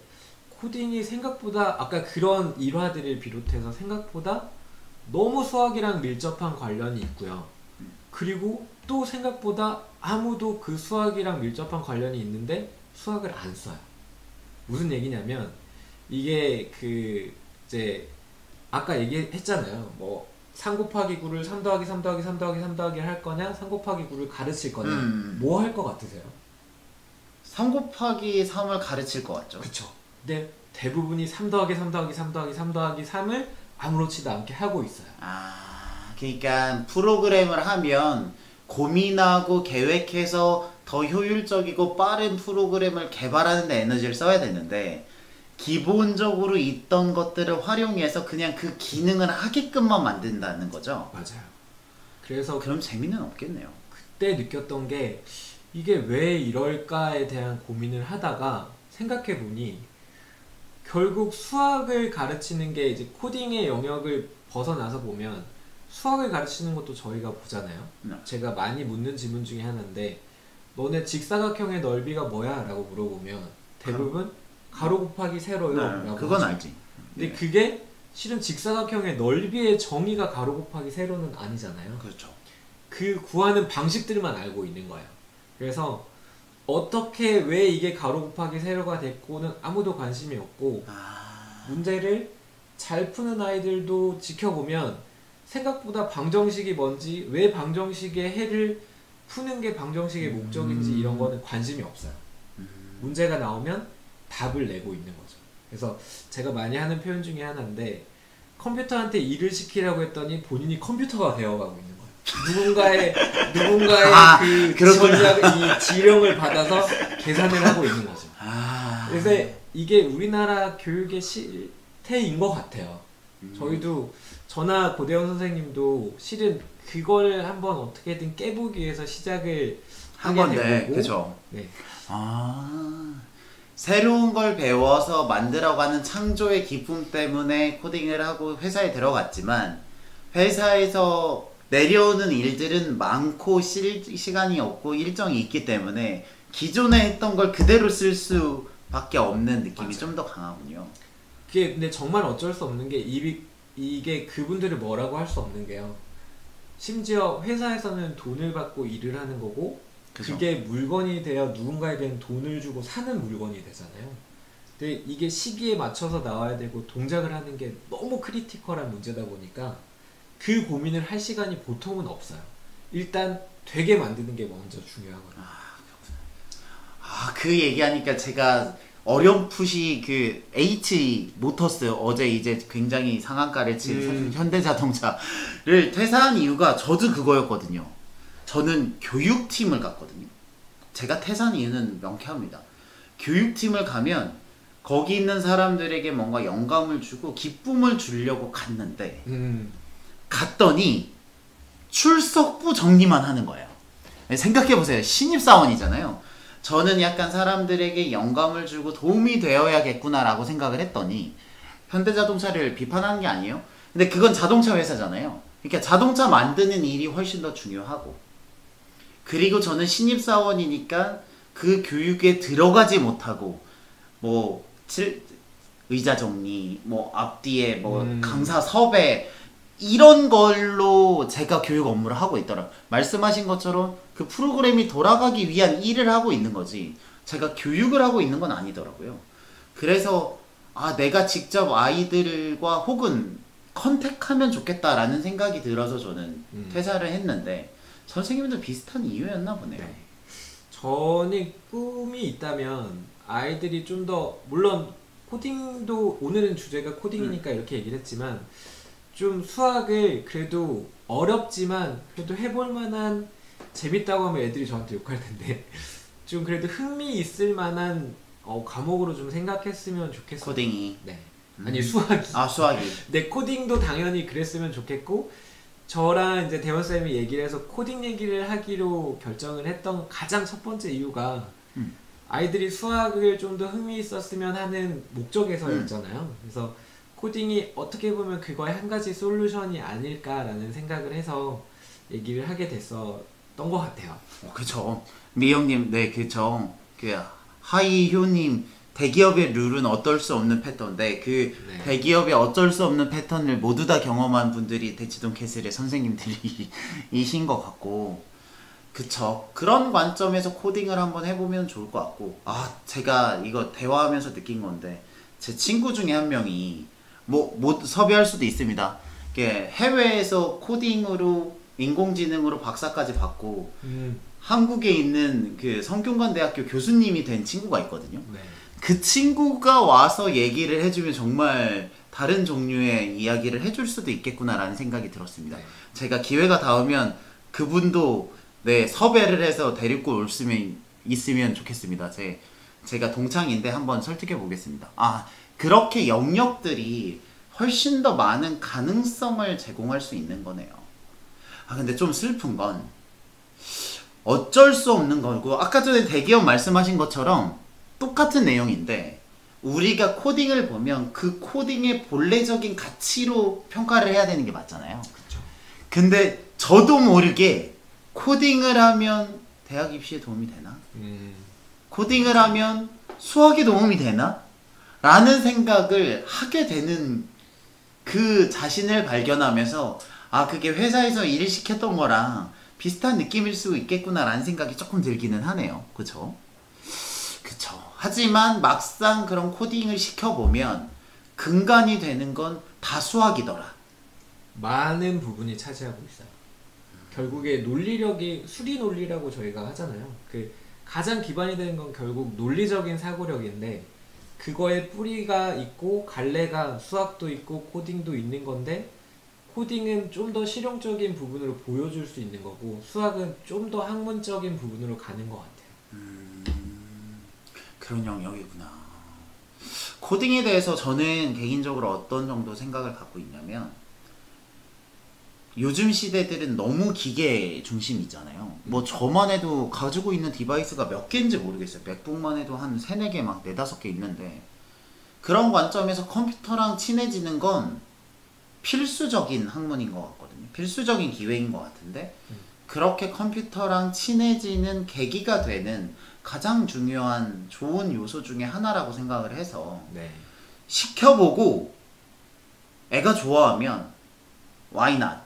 코딩이 생각보다 아까 그런 일화들을 비롯해서 생각보다 너무 수학이랑 밀접한 관련이 있고요. 그리고 또 생각보다 아무도 그 수학이랑 밀접한 관련이 있는데 수학을 안 써요. 무슨 얘기냐면 이게 이제 아까 얘기했잖아요. 뭐 3 곱하기 9를 3 더하기 3 더하기 3 더하기 3 더하기 할 거냐 3 곱하기 9를 가르칠 거냐 뭐 할 것 같으세요? 3 곱하기 3을 가르칠 것 같죠. 그쵸. 근데 대부분이 3 더하기 3 더하기 3 더하기 3 더하기 3을 아무렇지도 않게 하고 있어요. 그러니까 프로그램을 하면 고민하고 계획해서 더 효율적이고 빠른 프로그램을 개발하는 데 에너지를 써야 되는데 기본적으로 있던 것들을 활용해서 그냥 그 기능을 하게끔만 만든다는 거죠. 맞아요. 그래서 그럼 재미는 없겠네요. 그때 느꼈던 게 이게 왜 이럴까에 대한 고민을 하다가 생각해보니 결국 수학을 가르치는 게 이제 코딩의 영역을 벗어나서 보면 수학을 가르치는 것도 저희가 보잖아요. 제가 많이 묻는 질문 중에 하나인데 너네 직사각형의 넓이가 뭐야? 라고 물어보면 대부분 가로 곱하기 세로요 라고 그건 하죠. 알지. 근데 그게 실은 직사각형의 넓이의 정의가 가로 곱하기 세로는 아니잖아요. 그렇죠. 그 구하는 방식들만 알고 있는 거예요. 그래서 어떻게 왜 이게 가로 곱하기 세로가 됐고는 아무도 관심이 없고 문제를 잘 푸는 아이들도 지켜보면 생각보다 방정식이 뭔지 왜 방정식의 해를 푸는 게 방정식의 목적인지 이런 거는 관심이 없어요. 문제가 나오면 답을 내고 있는 거죠. 그래서 제가 많이 하는 표현 중에 하나인데 컴퓨터한테 일을 시키라고 했더니 본인이 컴퓨터가 되어가고 있는 거예요. 누군가의 아, 그 그렇구나. 이 지령을 받아서 계산을 하고 있는 거죠. 아, 그래서 이게 우리나라 교육의 실태인 것 같아요. 저희도 저나 고대원 선생님도 실은 그걸 한번 어떻게든 깨보기 위해서 시작을 한 하게 건데, 된 거고. 그죠? 네. 아, 새로운 걸 배워서 만들어가는 창조의 기쁨 때문에 코딩을 하고 회사에 들어갔지만, 회사에서 내려오는 일들은 많고 시간이 없고 일정이 있기 때문에 기존에 했던 걸 그대로 쓸 수밖에 없는 느낌이 맞아요. 좀 더 강하군요. 그게 근데 정말 어쩔 수 없는 게 이게 그분들을 뭐라고 할 수 없는 게요. 심지어 회사에서는 돈을 받고 일을 하는 거고 그죠. 그게 물건이 되어 누군가에게는 돈을 주고 사는 물건이 되잖아요. 근데 이게 시기에 맞춰서 나와야 되고 동작을 하는 게 너무 크리티컬한 문제다 보니까 그 고민을 할 시간이 보통은 없어요. 일단 되게 만드는 게 먼저 중요하거든요. 아, 그 얘기하니까 제가 어렴풋이 그 H 모터스 어제 이제 굉장히 상한가를 친 현대자동차를 퇴사한 이유가 저도 그거였거든요. 저는 교육팀을 갔거든요. 제가 퇴사한 이유는 명쾌합니다. 교육팀을 가면 거기 있는 사람들에게 뭔가 영감을 주고 기쁨을 주려고 갔는데 갔더니 출석부 정리만 하는 거예요. 생각해보세요. 신입사원이잖아요. 저는 약간 사람들에게 영감을 주고 도움이 되어야겠구나라고 생각을 했더니 현대자동차를 비판하는 게 아니에요. 근데 그건 자동차 회사잖아요. 그러니까 자동차 만드는 일이 훨씬 더 중요하고, 그리고 저는 신입사원이니까 그 교육에 들어가지 못하고 뭐 의자 정리, 뭐 앞뒤에 뭐 강사 섭외 이런 걸로 제가 교육 업무를 하고 있더라고요. 말씀하신 것처럼 그 프로그램이 돌아가기 위한 일을 하고 있는 거지 제가 교육을 하고 있는 건 아니더라고요. 그래서 아, 내가 직접 아이들과 혹은 컨택하면 좋겠다라는 생각이 들어서 저는 퇴사를 했는데 선생님도 비슷한 이유였나 보네요. 네. 저는 꿈이 있다면 아이들이 좀 더, 물론 코딩도 오늘은 주제가 코딩이니까 이렇게 얘기를 했지만 좀 수학을 그래도 어렵지만 그래도 해볼 만한, 재밌다고 하면 애들이 저한테 욕할 텐데 좀 그래도 흥미 있을 만한 과목으로 좀 생각했으면 좋겠어요. 코딩이. 네. 아니 수학이. 아, 수학이. 네, 코딩도 당연히 그랬으면 좋겠고, 저랑 이제 대원쌤이 얘기를 해서 코딩 얘기를 하기로 결정을 했던 가장 첫 번째 이유가 아이들이 수학을 좀 더 흥미 있었으면 하는 목적에서였잖아요. 그래서 코딩이 어떻게 보면 그거의 한 가지 솔루션이 아닐까라는 생각을 해서 얘기를 하게 됐었던 것 같아요. 그쵸. 미영님, 네, 그쵸. 그 하이효님, 대기업의 룰은 어쩔 수 없는 패턴인데 그 네. 대기업의 어쩔 수 없는 패턴을 모두 다 경험한 분들이 대치동 캐슬의 선생님들이신 것 같고, 그쵸. 그런 관점에서 코딩을 한번 해보면 좋을 것 같고, 아, 제가 이거 대화하면서 느낀 건데 제 친구 중에 한 명이 뭐 섭외할 수도 있습니다. 이게 해외에서 코딩으로 인공지능으로 박사까지 받고 한국에 있는 그 성균관대학교 교수님이 된 친구가 있거든요. 네. 그 친구가 와서 얘기를 해주면 정말 다른 종류의 이야기를 해줄 수도 있겠구나라는 생각이 들었습니다. 네. 제가 기회가 닿으면 그분도 네, 섭외를 해서 데리고 올 수면 있으면 좋겠습니다. 제가 동창인데 한번 설득해 보겠습니다. 아, 그렇게 영역들이 훨씬 더 많은 가능성을 제공할 수 있는 거네요. 아, 근데 좀 슬픈 건 어쩔 수 없는 거고, 아까 전에 대기업 말씀하신 것처럼 똑같은 내용인데 우리가 코딩을 보면 그 코딩의 본래적인 가치로 평가를 해야 되는 게 맞잖아요. 그렇죠. 근데 저도 모르게 코딩을 하면 대학 입시에 도움이 되나? 코딩을 하면 수학에 도움이 되나? 라는 생각을 하게 되는 그 자신을 발견하면서 아, 그게 회사에서 일을 시켰던 거랑 비슷한 느낌일 수 있겠구나 라는 생각이 조금 들기는 하네요. 그쵸? 그쵸. 하지만 막상 그런 코딩을 시켜보면 근간이 되는 건 다 수학이더라. 많은 부분이 차지하고 있어요. 결국에 논리력이, 수리 논리라고 저희가 하잖아요. 그 가장 기반이 되는 건 결국 논리적인 사고력인데, 그거에 뿌리가 있고 갈래가 수학도 있고 코딩도 있는 건데, 코딩은 좀 더 실용적인 부분으로 보여줄 수 있는 거고 수학은 좀 더 학문적인 부분으로 가는 것 같아요. 그런 영역이구나. 코딩에 대해서 저는 개인적으로 어떤 정도 생각을 갖고 있냐면 요즘 시대들은 너무 기계 중심이잖아요. 뭐 저만 해도 가지고 있는 디바이스가 몇 개인지 모르겠어요. 맥북만 해도 한 3, 4개 막 4, 5개 있는데 그런 관점에서 컴퓨터랑 친해지는 건 필수적인 학문인 것 같거든요. 필수적인 기회인 것 같은데 그렇게 컴퓨터랑 친해지는 계기가 되는 가장 중요한 좋은 요소 중에 하나라고 생각을 해서 네. 시켜보고 애가 좋아하면 why not?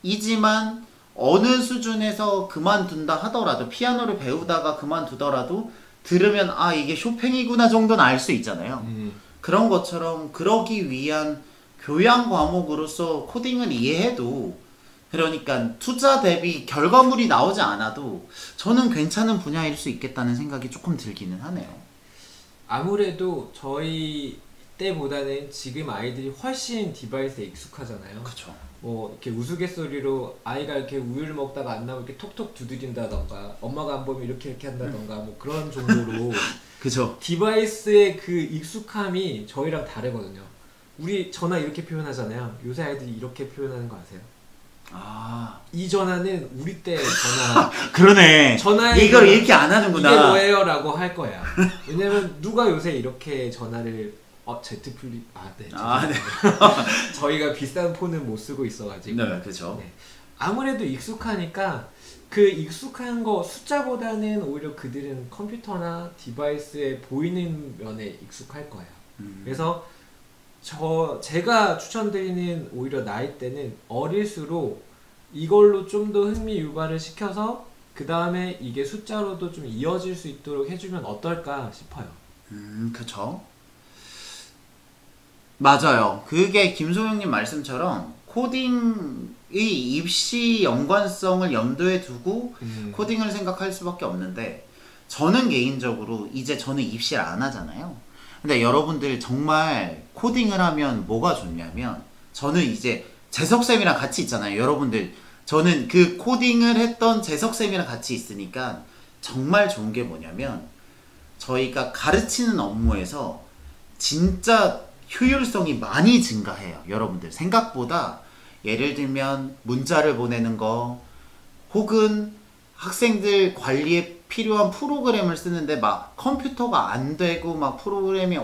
이지만 어느 수준에서 그만둔다 하더라도 피아노를 배우다가 그만두더라도 들으면 아 이게 쇼팽이구나 정도는 알 수 있잖아요. 그런 것처럼 그러기 위한 교양 과목으로서 코딩을 이해해도 그러니까 투자 대비 결과물이 나오지 않아도 저는 괜찮은 분야일 수 있겠다는 생각이 조금 들기는 하네요. 아무래도 저희 때보다는 지금 아이들이 훨씬 디바이스에 익숙하잖아요. 그렇죠. 뭐 이렇게 우스갯소리로 아이가 이렇게 우유를 먹다가 안 나오면 이렇게 톡톡 두드린다던가 엄마가 안 보면 이렇게 한다던가 뭐 그런 정도로 그죠. 디바이스의 그 익숙함이 저희랑 다르거든요. 우리 전화 이렇게 표현하잖아요. 요새 아이들이 이렇게 표현하는 거 아세요? 아 이 전화는 우리 때 전화 그러네. 전화에 이걸 이렇게 안 하는구나. 이게 뭐예요? 라고 할 거야. 왜냐면 누가 요새 이렇게 전화를 Z 플립 네. 아, 네. 저희가 비싼 폰은 못 쓰고 있어가지고. 네, 그렇죠. 네. 아무래도 익숙하니까 그 익숙한 거 숫자보다는 오히려 그들은 컴퓨터나 디바이스에 보이는 면에 익숙할 거예요. 그래서 제가 추천드리는 오히려 나이 때는 어릴수록 이걸로 좀 더 흥미 유발을 시켜서 그 다음에 이게 숫자로도 좀 이어질 수 있도록 해주면 어떨까 싶어요. 그쵸. 맞아요. 그게 김소영님 말씀처럼 코딩의 입시 연관성을 염두에 두고 코딩을 생각할 수밖에 없는데 저는 개인적으로 이제 저는 입시를 안 하잖아요. 근데 여러분들 정말 코딩을 하면 뭐가 좋냐면 저는 이제 재석쌤이랑 같이 있잖아요. 여러분들 저는 그 코딩을 했던 재석쌤이랑 같이 있으니까 정말 좋은 게 뭐냐면 저희가 가르치는 업무에서 진짜 효율성이 많이 증가해요. 여러분들 생각보다 예를 들면 문자를 보내는 거 혹은 학생들 관리에 필요한 프로그램을 쓰는데 막 컴퓨터가 안 되고 막 프로그램이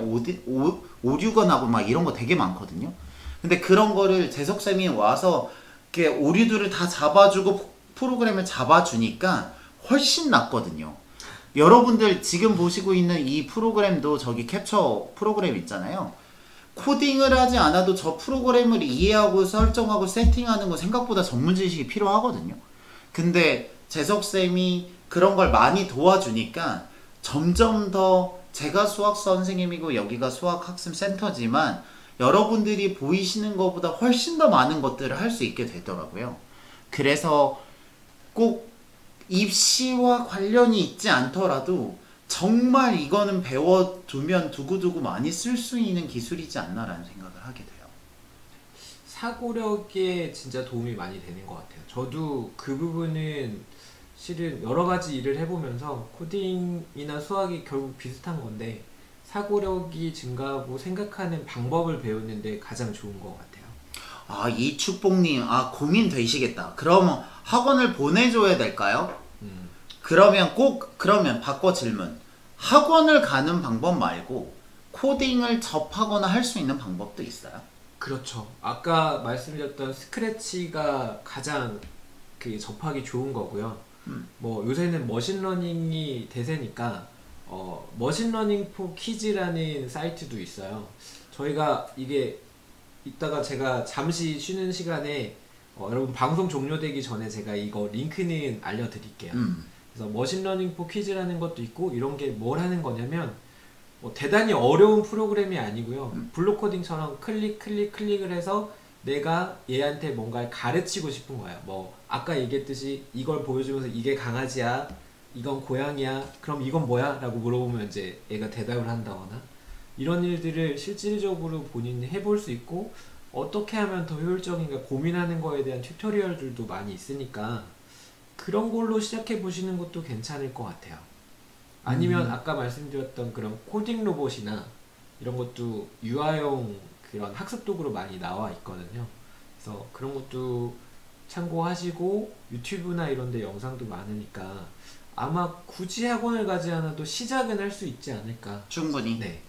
오류가 나고 막 이런 거 되게 많거든요. 근데 그런 거를 재석쌤이 와서 이렇게 오류들을 다 잡아주고 프로그램을 잡아주니까 훨씬 낫거든요. 여러분들 지금 보시고 있는 이 프로그램도 저기 캡처 프로그램 있잖아요. 코딩을 하지 않아도 저 프로그램을 이해하고 설정하고 세팅하는 거 생각보다 전문 지식이 필요하거든요. 근데 재석쌤이 그런 걸 많이 도와주니까 점점 더 제가 수학 선생님이고 여기가 수학학습센터지만 여러분들이 보이시는 것보다 훨씬 더 많은 것들을 할 수 있게 되더라고요. 그래서 꼭 입시와 관련이 있지 않더라도 정말 이거는 배워두면 두고두고 많이 쓸 수 있는 기술이지 않나라는 생각을 하게 돼요. 사고력에 진짜 도움이 많이 되는 것 같아요. 저도 그 부분은 실은 여러 가지 일을 해보면서 코딩이나 수학이 결국 비슷한 건데 사고력이 증가하고 생각하는 방법을 배우는데 가장 좋은 것 같아요. 아, 이축복님, 고민 되시겠다. 그러면 학원을 보내줘야 될까요? 그러면 바꿔 질문. 학원을 가는 방법 말고 코딩을 접하거나 할 수 있는 방법도 있어요? 그렇죠. 아까 말씀드렸던 스크래치가 가장 접하기 좋은 거고요. 뭐 요새는 머신러닝이 대세니까 머신러닝 포 키즈라는 사이트도 있어요. 저희가 이게 이따가 제가 잠시 쉬는 시간에 여러분 방송 종료되기 전에 제가 이거 링크는 알려드릴게요. 그래서 머신러닝 포 퀴즈라는 것도 있고 이런 게 뭘 하는 거냐면 대단히 어려운 프로그램이 아니고요. 블록 코딩처럼 클릭을 해서 내가 얘한테 뭔가를 가르치고 싶은 거예요. 뭐 아까 얘기했듯이 이걸 보여주면서 이게 강아지야, 이건 고양이야, 그럼 이건 뭐야? 라고 물어보면 이제 얘가 대답을 한다거나 이런 일들을 실질적으로 본인이 해볼 수 있고 어떻게 하면 더 효율적인가 고민하는 거에 대한 튜토리얼들도 많이 있으니까 그런 걸로 시작해 보시는 것도 괜찮을 것 같아요. 아니면 아까 말씀드렸던 그런 코딩 로봇이나 이런 것도 유아용 그런 학습 도구로 많이 나와 있거든요. 그래서 그런 것도 참고하시고 유튜브나 이런 데 영상도 많으니까 아마 굳이 학원을 가지 않아도 시작은 할 수 있지 않을까. 충분히. 네.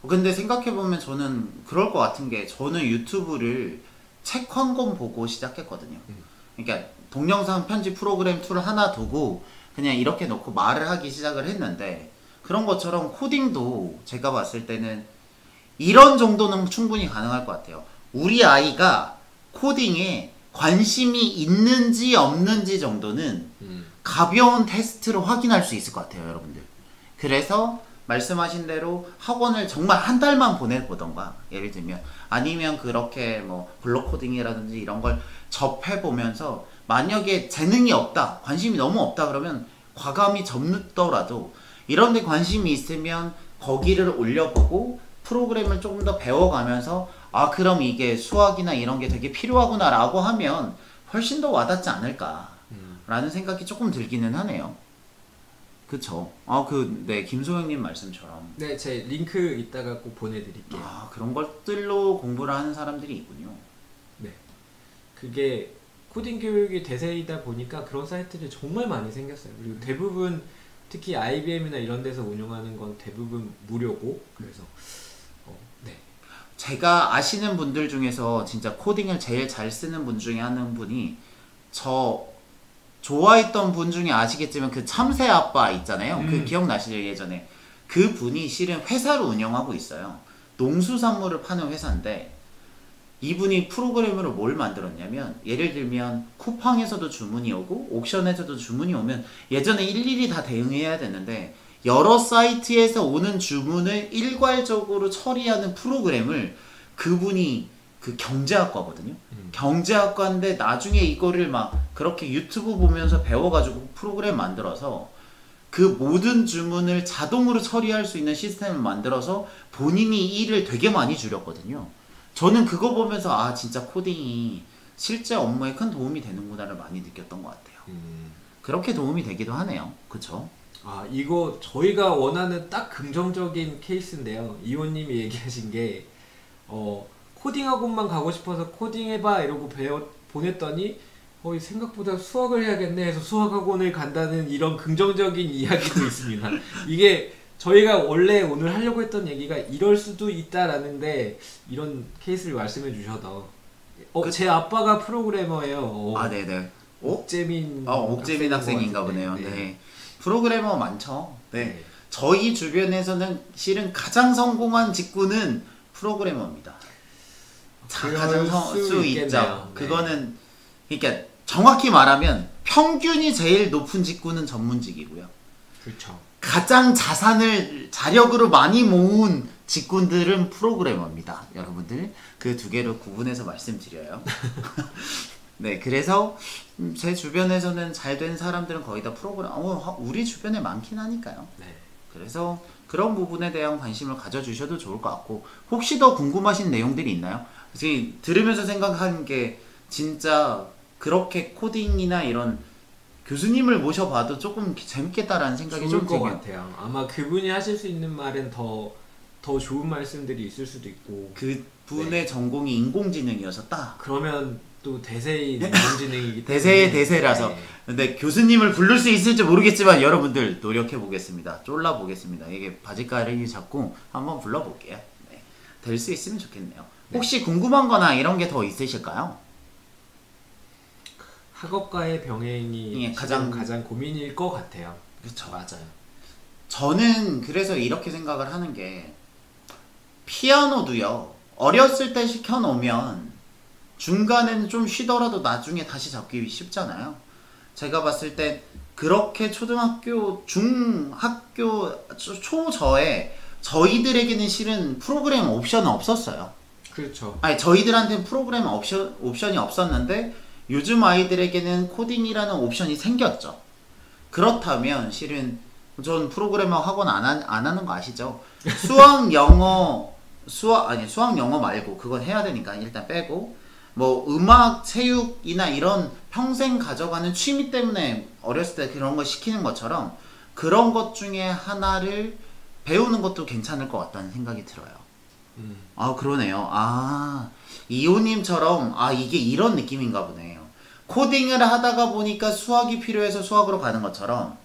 근데 생각해보면 저는 그럴 것 같은 게 저는 유튜브를 책 한 권 보고 시작했거든요. 그러니까 동영상 편집 프로그램 툴 하나 두고 그냥 이렇게 놓고 말을 하기 시작을 했는데 그런 것처럼 코딩도 제가 봤을 때는 이런 정도는 충분히 가능할 것 같아요. 우리 아이가 코딩에 관심이 있는지 없는지 정도는 가벼운 테스트로 확인할 수 있을 것 같아요, 여러분들. 그래서 말씀하신 대로 학원을 정말 한 달만 보내보던가, 예를 들면 아니면 그렇게 뭐 블록 코딩이라든지 이런 걸 접해보면서 만약에 재능이 없다, 관심이 너무 없다 그러면 과감히 접는더라도 이런 데 관심이 있으면 거기를 올려보고 프로그램을 조금 더 배워가면서 아 그럼 이게 수학이나 이런 게 되게 필요하구나 라고 하면 훨씬 더 와닿지 않을까 라는 생각이 조금 들기는 하네요. 그쵸. 네, 김소영님 말씀처럼. 네, 제 링크 이따가 꼭 보내드릴게요. 그런 것들로 공부를 하는 사람들이 있군요. 네. 그게 코딩 교육이 대세이다 보니까 그런 사이트들이 정말 많이 생겼어요. 그리고 대부분 특히 IBM이나 이런 데서 운영하는 건 대부분 무료고, 그래서 네. 제가 아시는 분들 중에서 진짜 코딩을 제일 잘 쓰는 분 중에 한 분이 저 좋아했던 분 중에 아시겠지만 그 참새 아빠 있잖아요. 그 기억나시죠? 예전에 그 분이 실은 회사를 운영하고 있어요. 농수산물을 파는 회사인데 이분이 프로그램으로 뭘 만들었냐면 예를 들면 쿠팡에서도 주문이 오고 옥션에서도 주문이 오면 예전에 일일이 다 대응해야 되는데 여러 사이트에서 오는 주문을 일괄적으로 처리하는 프로그램을 그분이 그 경제학과거든요. 경제학과인데 나중에 이거를 막 그렇게 유튜브 보면서 배워가지고 프로그램 만들어서 그 모든 주문을 자동으로 처리할 수 있는 시스템을 만들어서 본인이 일을 되게 많이 줄였거든요. 저는 그거 보면서 진짜 코딩이 실제 업무에 큰 도움이 되는구나를 많이 느꼈던 것 같아요. 그렇게 도움이 되기도 하네요. 그쵸? 이거 저희가 원하는 딱 긍정적인 케이스인데요. 이호님이 얘기하신 게 코딩 학원만 가고 싶어서 코딩해봐 이러고 보냈더니 생각보다 수학을 해야겠네 해서 수학 학원을 간다는 이런 긍정적인 이야기도 있습니다. 이게 저희가 원래 오늘 하려고 했던 얘기가 이럴 수도 있다라는데 이런 케이스를 말씀해 주셔서 제 아빠가 프로그래머예요. 네네. 옥재민 옥재민 학생인가 보네요. 네. 네. 프로그래머 많죠. 네. 저희 주변에서는 실은 가장 성공한 직군은 프로그래머입니다. 가장 수 있죠. 네. 그거는 그러니까 정확히 말하면 평균이 제일 높은 직군은 전문직이고요. 그렇죠. 가장 자력으로 많이 모은 직군들은 프로그래머입니다. 여러분들 그 두 개를 구분해서 말씀드려요. 네, 그래서 제 주변에서는 잘 된 사람들은 거의 다 우리 주변에 많긴 하니까요. 네. 그래서 그런 부분에 대한 관심을 가져주셔도 좋을 것 같고 혹시 더 궁금하신 내용들이 있나요? 지금 들으면서 생각한 게 진짜 그렇게 코딩이나 이런 교수님을 모셔봐도 조금 재밌겠다라는 생각이 좀 좋을 것 같아요. 아마 그분이 하실 수 있는 말은 더 좋은 말씀들이 있을 수도 있고 그분의 전공이 인공지능이어서 그러면 또 대세인 인공지능이기 때문에 대세의 대세라서 네. 근데 교수님을 부를 수 있을지 모르겠지만 여러분들 노력해 보겠습니다. 쫄라 보겠습니다. 이게 바지가랑이 잡고 한번 불러볼게요. 네. 될 수 있으면 좋겠네요. 네. 혹시 궁금한 거나 이런 게 더 있으실까요? 학업과의 병행이 가장 고민일 것 같아요. 그렇죠. 맞아요. 저는 그래서 이렇게 생각을 하는 게 피아노도요. 어렸을 때 시켜놓으면 중간에는 좀 쉬더라도 나중에 다시 잡기 쉽잖아요. 제가 봤을 때 그렇게 초등학교, 중학교, 초저에 저희들에게는 실은 프로그램 옵션은 없었어요. 그렇죠. 저희들한테는 프로그램 옵션이 없었는데 요즘 아이들에게는 코딩이라는 옵션이 생겼죠. 그렇다면 실은 전 프로그래머 학원 안 하는 거 아시죠? 수학, 영어, 수학 영어 말고 그건 해야 되니까 일단 빼고 뭐 음악 체육이나 이런 평생 가져가는 취미 때문에 어렸을 때 그런 걸 시키는 것처럼 그런 것 중에 하나를 배우는 것도 괜찮을 것 같다는 생각이 들어요. 아 그러네요. 아 이호님처럼 아 이게 이런 느낌인가 보네요. 코딩을 하다가 보니까 수학이 필요해서 수학으로 가는 것처럼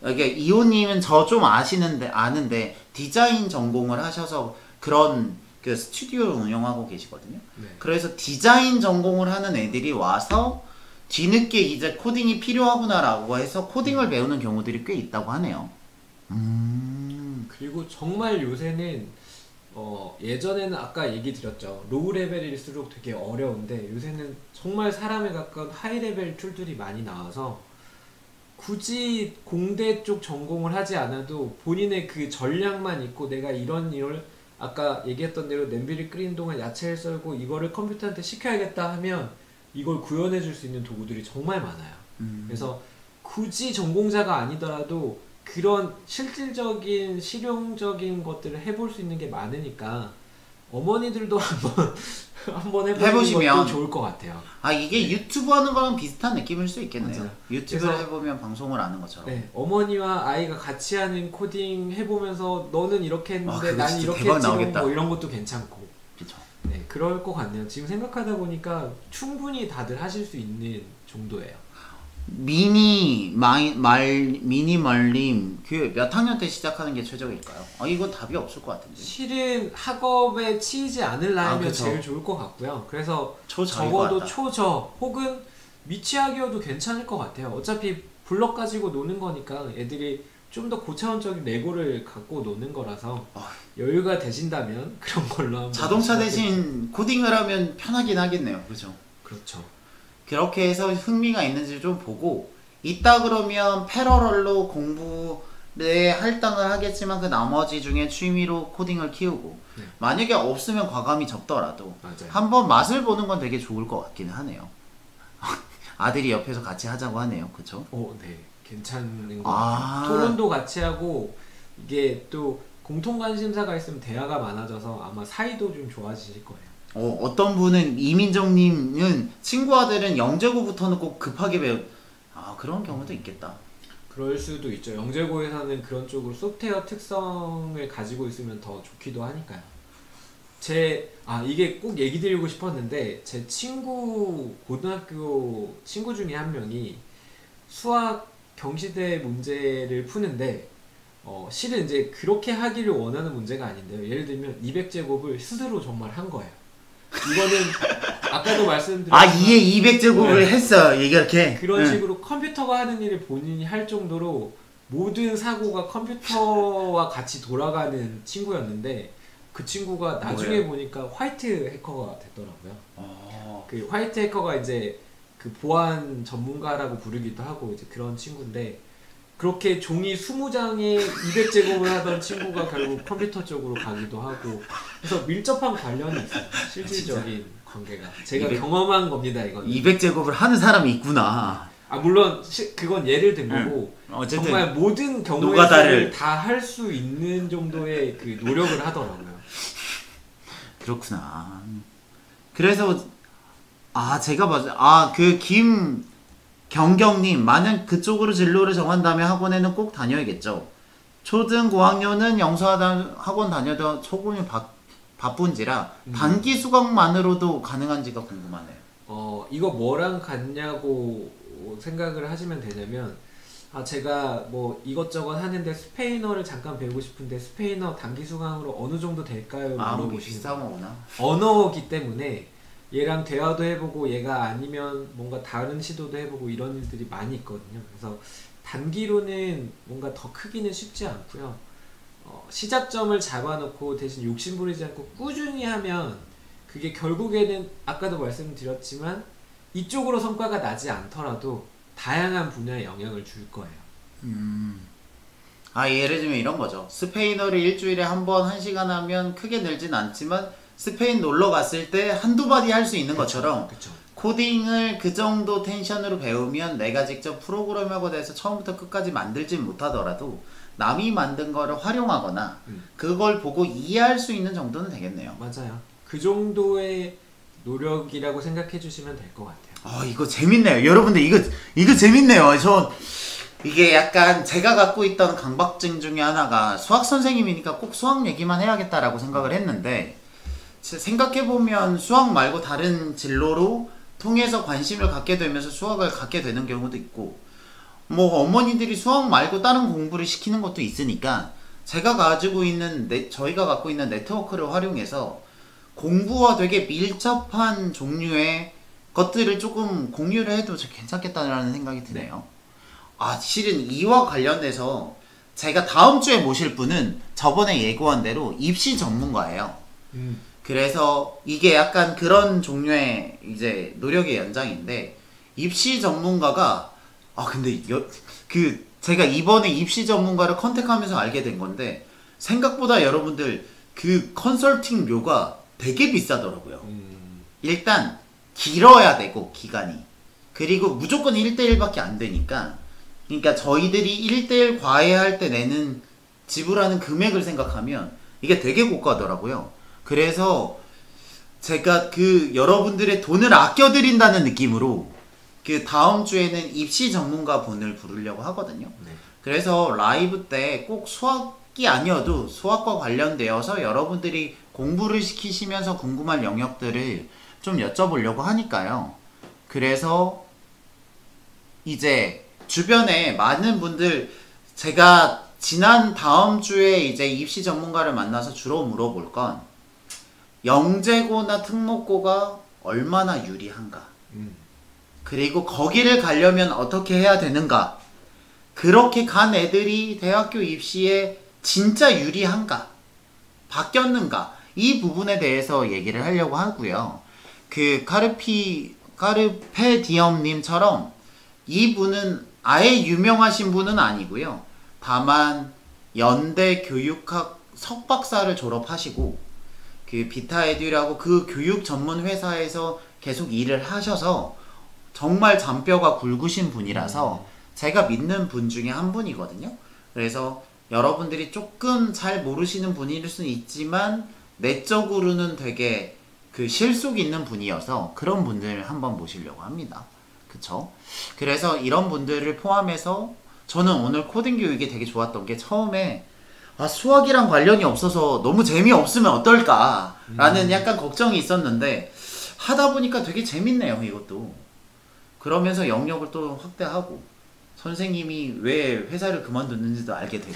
이게 이호님은 저 좀 아는데 디자인 전공을 하셔서 그런 그 스튜디오를 운영하고 계시거든요. 네. 그래서 디자인 전공을 하는 애들이 와서 뒤늦게 이제 코딩이 필요하구나라고 해서 코딩을 배우는 경우들이 꽤 있다고 하네요. 그리고 정말 요새는 예전에는 아까 얘기 드렸죠. 로우 레벨일수록 되게 어려운데 요새는 정말 사람에 가까운 하이 레벨 툴들이 많이 나와서 굳이 공대 쪽 전공을 하지 않아도 본인의 그 전략만 있고 내가 이런 일을 아까 얘기했던 대로 냄비를 끓이는 동안 야채를 썰고 이거를 컴퓨터한테 시켜야겠다 하면 이걸 구현해 줄 수 있는 도구들이 정말 많아요. 그래서 굳이 전공자가 아니더라도 그런 실질적인 실용적인 것들을 해볼 수 있는 게 많으니까 어머니들도 한번 해보시면 것도 좋을 것 같아요. 아 이게 유튜브 하는 거랑 비슷한 느낌일 수 있겠네요. 맞아요. 유튜브를 해보면 방송을 하는 것처럼. 네, 어머니와 아이가 같이 하는 코딩 해보면서 너는 이렇게 했는데 난 이렇게 했지 뭐 이런 것도 괜찮고. 그렇죠. 네, 그럴 것 같네요. 지금 생각하다 보니까 충분히 다들 하실 수 있는 정도예요. 미니멀님 그 몇 학년 때 시작하는 게 최적일까요? 이건 답이 없을 것 같은데. 실은 학업에 치이지 않을 나이면 제일 좋을 것 같고요. 그래서 적어도 초저 혹은 미취학이어도 괜찮을 것 같아요. 어차피 블럭 가지고 노는 거니까 애들이 좀 더 고차원적인 레고를 갖고 노는 거라서 여유가 되신다면 그런 걸로 한번 자동차 대신 코딩을 하면 편하긴 하겠네요. 그죠? 그렇죠. 그렇게 해서 흥미가 있는지 좀 보고 있다 그러면 패러럴로 공부에 할당을 하겠지만 그 나머지 중에 취미로 코딩을 키우고 네. 만약에 없으면 과감히 접더라도 맞아요. 한번 맛을 보는 건 되게 좋을 것 같긴 하네요. 아들이 옆에서 같이 하자고 하네요. 그쵸? 네. 괜찮은 것 같아요. 토론도 같이 하고 이게 또 공통 관심사가 있으면 대화가 많아져서 아마 사이도 좀 좋아지실 거예요. 어떤 분은 이민정님은 친구 아들은 영재고부터는 꼭 급하게 그런 경우도 있겠다. 그럴 수도 있죠. 영재고에서는 그런 쪽으로 소프트웨어 특성을 가지고 있으면 더 좋기도 하니까요. 이게 꼭 얘기 드리고 싶었는데 제 고등학교 친구 중에 한 명이 수학 경시대 문제를 푸는데 실은 이제 그렇게 하기를 원하는 문제가 아닌데요. 예를 들면 200제곱을 스스로 정말 한 거예요. 이거는 아까도 말씀드렸지만 이해 200제곱을 했어 이렇게 그런 식으로 컴퓨터가 하는 일을 본인이 할 정도로 모든 사고가 컴퓨터와 같이 돌아가는 친구였는데 그 친구가 나중에 보니까 화이트 해커가 됐더라고요. 그 화이트 해커가 이제 그 보안 전문가라고 부르기도 하고 이제 그런 친구인데 그렇게 종이 20장에 200제곱을 하던 친구가 결국 컴퓨터 쪽으로 가기도 하고 그래서 밀접한 관련이 있어요. 실질적인 관계가. 제가 경험한 겁니다. 이건 200제곱을 하는 사람이 있구나. 물론 그건 예를 든 거고 어쨌든 정말 모든 경우에 다 할 수 있는 정도의 그 노력을 하더라고요. 그렇구나. 그래서 제가 그 김경경님 만약 그쪽으로 진로를 정한다면 학원에는 꼭 다녀야겠죠. 초등 고학년은 영수학원 다녀도 조금이 바쁜지라 단기 수강만으로도 가능한지가 궁금하네요. 이거 뭐랑 같냐고 생각을 하시면 되냐면 제가 뭐 이것저것 하는데 스페인어를 잠깐 배우고 싶은데 스페인어 단기 수강으로 어느 정도 될까요? 물어보시는 거구나. 언어이기 때문에 얘랑 대화도 해보고 얘가 아니면 뭔가 다른 시도도 해보고 이런 일들이 많이 있거든요. 그래서 단기로는 뭔가 더 크기는 쉽지 않고요. 시작점을 잡아놓고 대신 욕심부리지 않고 꾸준히 하면 그게 결국에는 아까도 말씀드렸지만 이쪽으로 성과가 나지 않더라도 다양한 분야에 영향을 줄 거예요. 예를 들면 이런 거죠. 스페인어를 일주일에 한 번 1시간 하면 크게 늘진 않지만 스페인 놀러 갔을 때 한두 마디 할 수 있는 것처럼 그쵸. 코딩을 그 정도 텐션으로 배우면 내가 직접 프로그래머가 돼서 처음부터 끝까지 만들진 못하더라도 남이 만든 거를 활용하거나 그걸 보고 이해할 수 있는 정도는 되겠네요. 맞아요. 그 정도의 노력이라고 생각해 주시면 될 것 같아요. 이거 재밌네요. 여러분들 이거 재밌네요. 이게 약간 제가 갖고 있던 강박증 중에 하나가 수학 선생님이니까 꼭 수학 얘기만 해야겠다라고 생각을 했는데 생각해보면 수학 말고 다른 진로로 통해서 관심을 갖게 되면서 수학을 갖게 되는 경우도 있고 뭐 어머니들이 수학 말고 다른 공부를 시키는 것도 있으니까 제가 가지고 있는 저희가 갖고 있는 네트워크를 활용해서 공부와 되게 밀접한 종류의 것들을 조금 공유를 해도 괜찮겠다라는 생각이 드네요. 실은 이와 관련돼서 제가 다음 주에 모실 분은 저번에 예고한 대로 입시 전문가예요. 그래서 이게 약간 그런 종류의 이제 노력의 연장인데 입시 전문가가 근데 제가 이번에 입시 전문가를 컨택하면서 알게 된 건데 생각보다 여러분들 그 컨설팅 료가 되게 비싸더라고요. 일단 길어야 되고 기간이 그리고 무조건 1대1밖에 안 되니까 그러니까 저희들이 1대1 과외할 때 내는 지불하는 금액을 생각하면 이게 되게 고가더라고요. 그래서 제가 여러분들의 돈을 아껴드린다는 느낌으로 다음 주에는 입시 전문가 분을 부르려고 하거든요. 그래서 라이브 때 꼭 수학이 아니어도 수학과 관련되어서 여러분들이 공부를 시키시면서 궁금한 영역들을 좀 여쭤보려고 하니까요. 그래서 이제 주변에 많은 분들 제가 다음 주에 이제 입시 전문가를 만나서 주로 물어볼 건 영재고나 특목고가 얼마나 유리한가 그리고 거기를 가려면 어떻게 해야 되는가 그렇게 간 애들이 대학교 입시에 진짜 유리한가 바뀌었는가 이 부분에 대해서 얘기를 하려고 하고요. 카르페디엄님처럼 이분은 아예 유명하신 분은 아니고요. 다만 연대 교육학 석박사를 졸업하시고 비타에듀라고 그 교육 전문 회사에서 계속 일을 하셔서 정말 잔뼈가 굵으신 분이라서 제가 믿는 분 중에 한 분이거든요. 그래서 여러분들이 조금 잘 모르시는 분일 수는 있지만 내적으로는 되게 실속 있는 분이어서 그런 분들을 한번 모시려고 합니다. 그쵸? 그래서 이런 분들을 포함해서 저는 오늘 코딩 교육이 되게 좋았던 게 처음에 수학이랑 관련이 없어서 너무 재미없으면 어떨까 라는 약간 걱정이 있었는데 하다 보니까 되게 재밌네요. 이것도 그러면서 영역을 또 확대하고 선생님이 왜 회사를 그만뒀는지도 알게 되고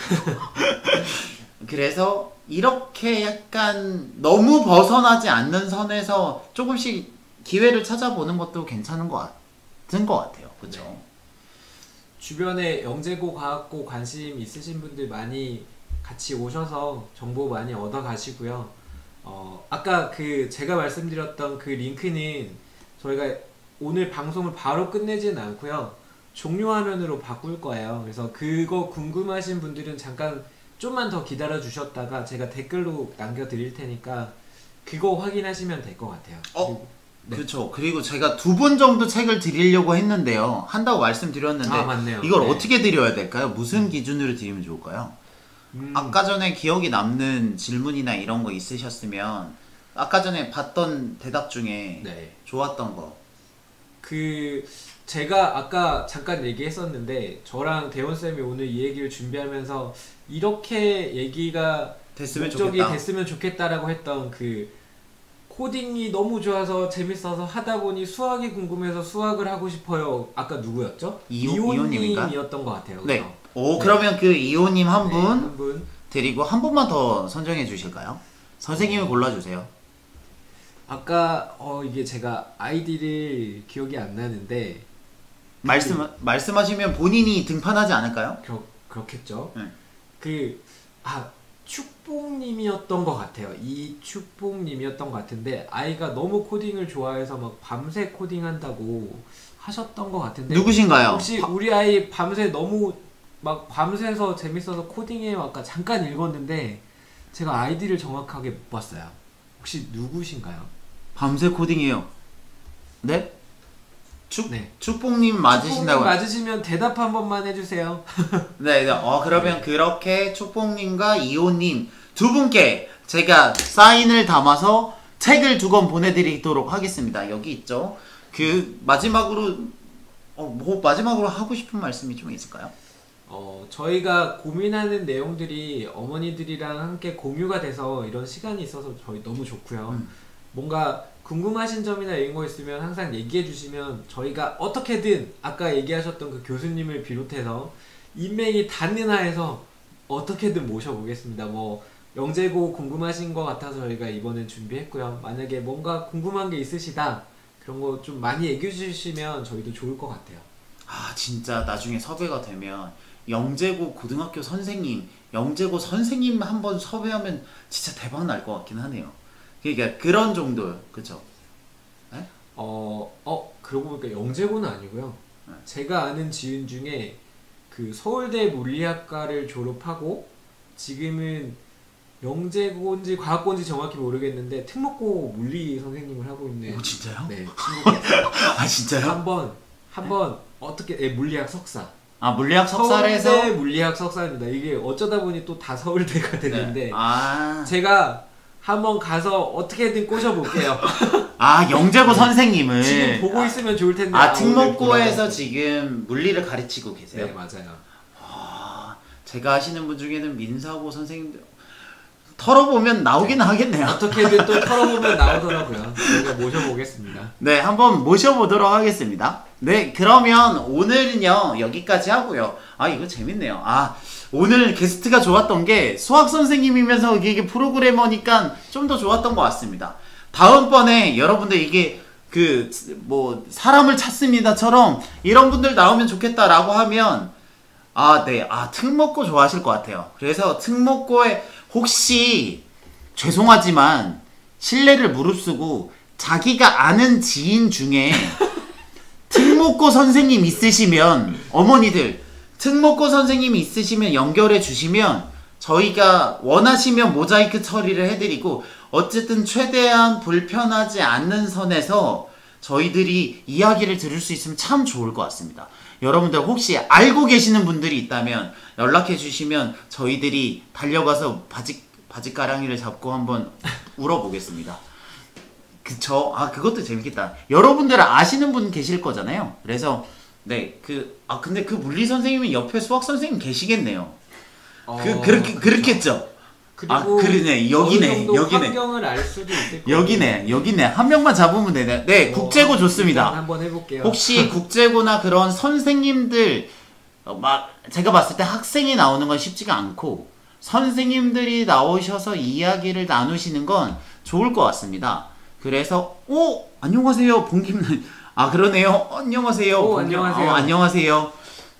그래서 이렇게 약간 너무 벗어나지 않는 선에서 조금씩 기회를 찾아보는 것도 괜찮은 것 같아요. 그쵸? 네. 주변에 영재고, 과학고 관심 있으신 분들 많이 같이 오셔서 정보 많이 얻어 가시고요. 아까 제가 말씀드렸던 그 링크는 저희가 오늘 방송을 바로 끝내지는 않고요. 종료화면으로 바꿀 거예요. 그래서 그거 궁금하신 분들은 잠깐 좀만 더 기다려 주셨다가 제가 댓글로 남겨드릴 테니까 그거 확인하시면 될 것 같아요. 네. 그렇죠. 그리고 제가 2분 정도 책을 드리려고 했는데요. 한다고 말씀드렸는데 맞네요. 이걸 어떻게 드려야 될까요? 무슨 기준으로 드리면 좋을까요? 아까 전에 기억이 남는 질문이나 이런 거 있으셨으면 아까 전에 봤던 대답 중에 좋았던 거 제가 아까 잠깐 얘기했었는데 저랑 대원쌤이 오늘 이 얘기를 준비하면서 이렇게 얘기가 목적이 됐으면 좋겠다라고 했던 코딩이 너무 좋아서 재밌어서 하다 보니 수학이 궁금해서 수학을 하고 싶어요. 아까 누구였죠? 이호님이었던 것 같아요. 네. 그러면 이호님 한 분 드리고 한 분만 더 선정해 주실까요? 선생님을 골라주세요. 아까 이게 제가 아이디를 기억이 안 나는데 말씀하시면 본인이 등판하지 않을까요? 그렇겠죠. 축복님이었던 것 같아요. 이축복님이었던 것 같은데 아이가 너무 코딩을 좋아해서 막 밤새 코딩한다고 하셨던 것 같은데 누구신가요? 혹시 우리 아이 밤새서 재밌어서 코딩해 아까 잠깐 읽었는데 제가 아이디를 정확하게 못 봤어요. 혹시 누구신가요? 밤새 코딩이에요. 네? 네. 축복님 맞으신다고. 맞으시면 대답 한 번만 해주세요. 네, 네. 그러면 그렇게 축복님과 이호님 두 분께 제가 사인을 담아서 책을 2권 보내드리도록 하겠습니다. 여기 있죠. 그 마지막으로 뭐 마지막으로 하고 싶은 말씀이 좀 있을까요? 저희가 고민하는 내용들이 어머니들이랑 함께 공유가 돼서 이런 시간이 있어서 저희 너무 좋고요. 뭔가 궁금하신 점이나 이런 거 있으면 항상 얘기해 주시면 저희가 어떻게든 아까 얘기하셨던 그 교수님을 비롯해서 인맥이 닿는 한에서 어떻게든 모셔보겠습니다. 뭐 영재고 궁금하신 것 같아서 저희가 이번엔 준비했고요. 만약에 뭔가 궁금한 게 있으시다 그런 거 좀 많이 얘기해 주시면 저희도 좋을 것 같아요. 아 진짜 나중에 섭외가 되면 영재고 고등학교 선생님, 영재고 선생님 한번 섭외하면 진짜 대박 날 것 같긴 하네요. 그러니까 그런 정도, 그쵸? 네? 그러고 보니까 영재고는 아니고요. 네. 제가 아는 지인 중에 그 서울대 물리학과를 졸업하고 지금은 영재고인지 과학고인지 정확히 모르겠는데 특목고 물리 선생님을 하고 있는. 오 진짜요? 네, 친구가 아 진짜요? 한번 어떻게 물리학 석사. 아 물리학 석사를 해서 서울대 물리학 석사입니다. 이게 어쩌다 보니 또 다 서울대가 됐는데 네. 아 제가 한번 가서 어떻게든 꼬셔볼게요. 아 영재고 선생님을 지금 보고 있으면 좋을 텐데. 특목고에서 지금 물리를 가르치고 계세요? 네 맞아요. 제가 아시는 분 중에는 민사고 선생님들 털어보면 나오긴 하겠네요. 어떻게든 또 털어보면 나오더라고요. 저희가 모셔보겠습니다. 네, 한번 모셔보도록 하겠습니다. 네, 그러면 오늘은요 여기까지 하고요. 이거 재밌네요. 오늘 게스트가 좋았던 게 수학 선생님이면서 이게 프로그래머니까 좀 더 좋았던 것 같습니다. 다음번에 여러분들 이게 사람을 찾습니다처럼 이런 분들 나오면 좋겠다라고 하면 네, 특목고 좋아하실 것 같아요. 그래서 특목고에 혹시 죄송하지만 신뢰를 무릅쓰고 자기가 아는 지인 중에 특목고 선생님 있으시면 어머니들 특목고 선생님이 있으시면 연결해 주시면 저희가 원하시면 모자이크 처리를 해드리고 어쨌든 최대한 불편하지 않는 선에서 저희들이 이야기를 들을 수 있으면 참 좋을 것 같습니다. 여러분들 혹시 알고 계시는 분들이 있다면 연락해 주시면 저희들이 달려가서 바지가랑이를 잡고 한번 울어보겠습니다. 그쵸? 그것도 재밌겠다. 여러분들 아시는 분 계실 거잖아요. 그래서 네, 근데 그 물리 선생님은 옆에 수학 선생님 계시겠네요. 그렇겠죠? 그리고 그러네. 여기네. 환경을 알 수도 있을 거예요. 여기네. 한 명만 잡으면 되네. 네, 국제고 좋습니다. 한번 해볼게요. 혹시 국제고나 그런 선생님들 제가 봤을 때 학생이 나오는 건 쉽지가 않고 선생님들이 나오셔서 이야기를 나누시는 건 좋을 것 같습니다. 그래서 안녕하세요, 봉김님. 그러네요. 안녕하세요. 안녕하세요. 안녕하세요.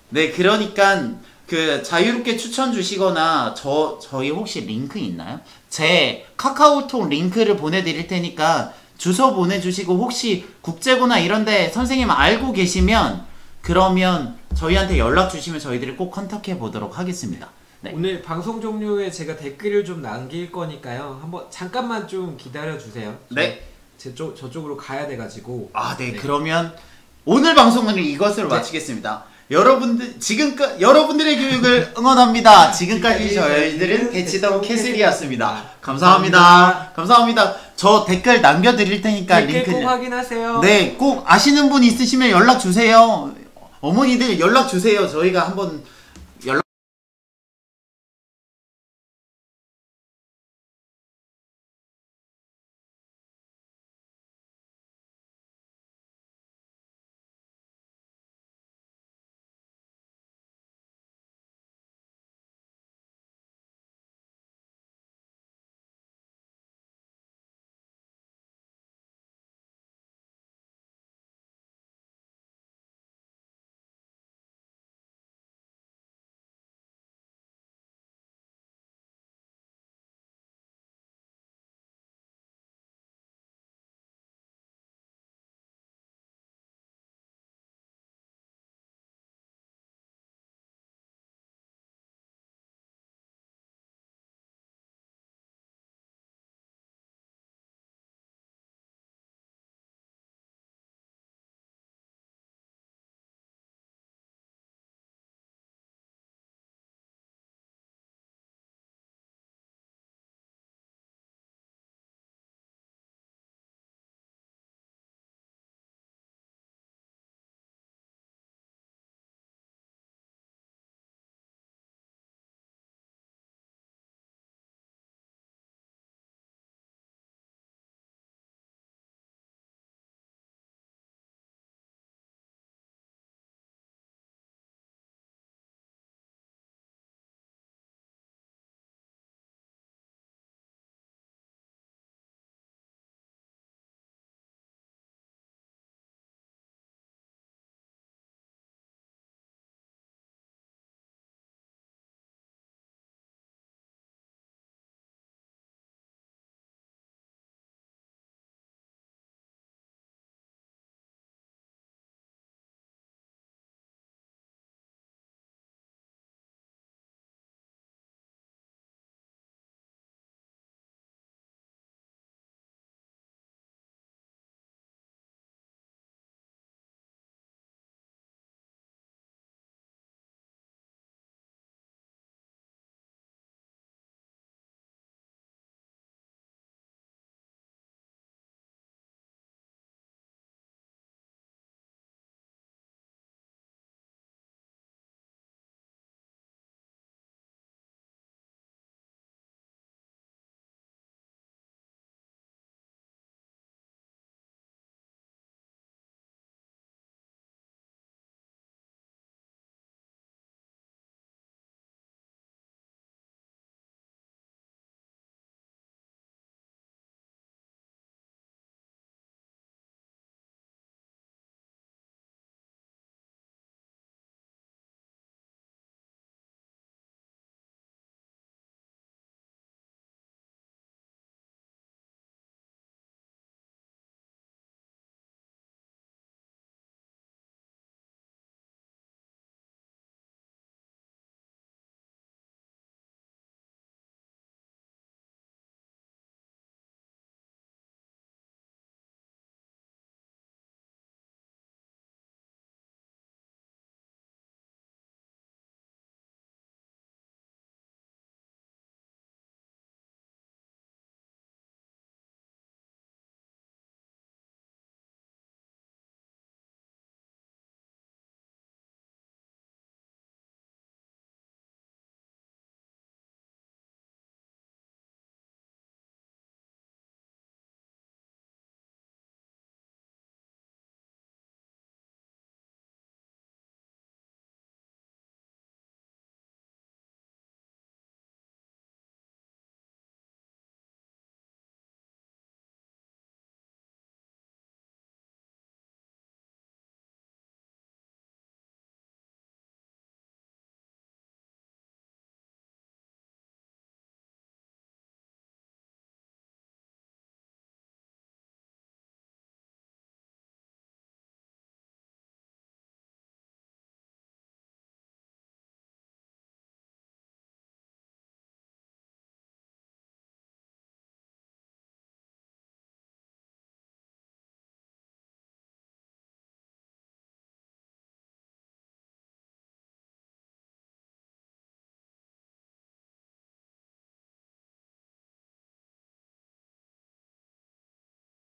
네, 그러니까 자유롭게 추천 주시거나 저희 혹시 링크 있나요? 제 카카오톡 링크를 보내드릴 테니까 주소 보내주시고 혹시 국제고나 이런데 선생님 알고 계시면 그러면 저희한테 연락 주시면 저희들이 꼭 컨택해 보도록 하겠습니다. 네. 오늘 방송 종료에 제가 댓글을 좀 남길 거니까요. 한번 잠깐만 좀 기다려 주세요. 네. 저쪽으로 가야 돼가지고. 네. 그러면 오늘 방송은 이것으로 마치겠습니다. 여러분들의 교육을 응원합니다. 지금까지 저희들은 대치동 캐슬이었습니다. 감사합니다. 저 댓글 남겨드릴 테니까 댓글 링크 꼭 확인하세요. 네, 꼭 아시는 분 있으시면 연락 주세요. 어머니들 연락 주세요. 저희가 한번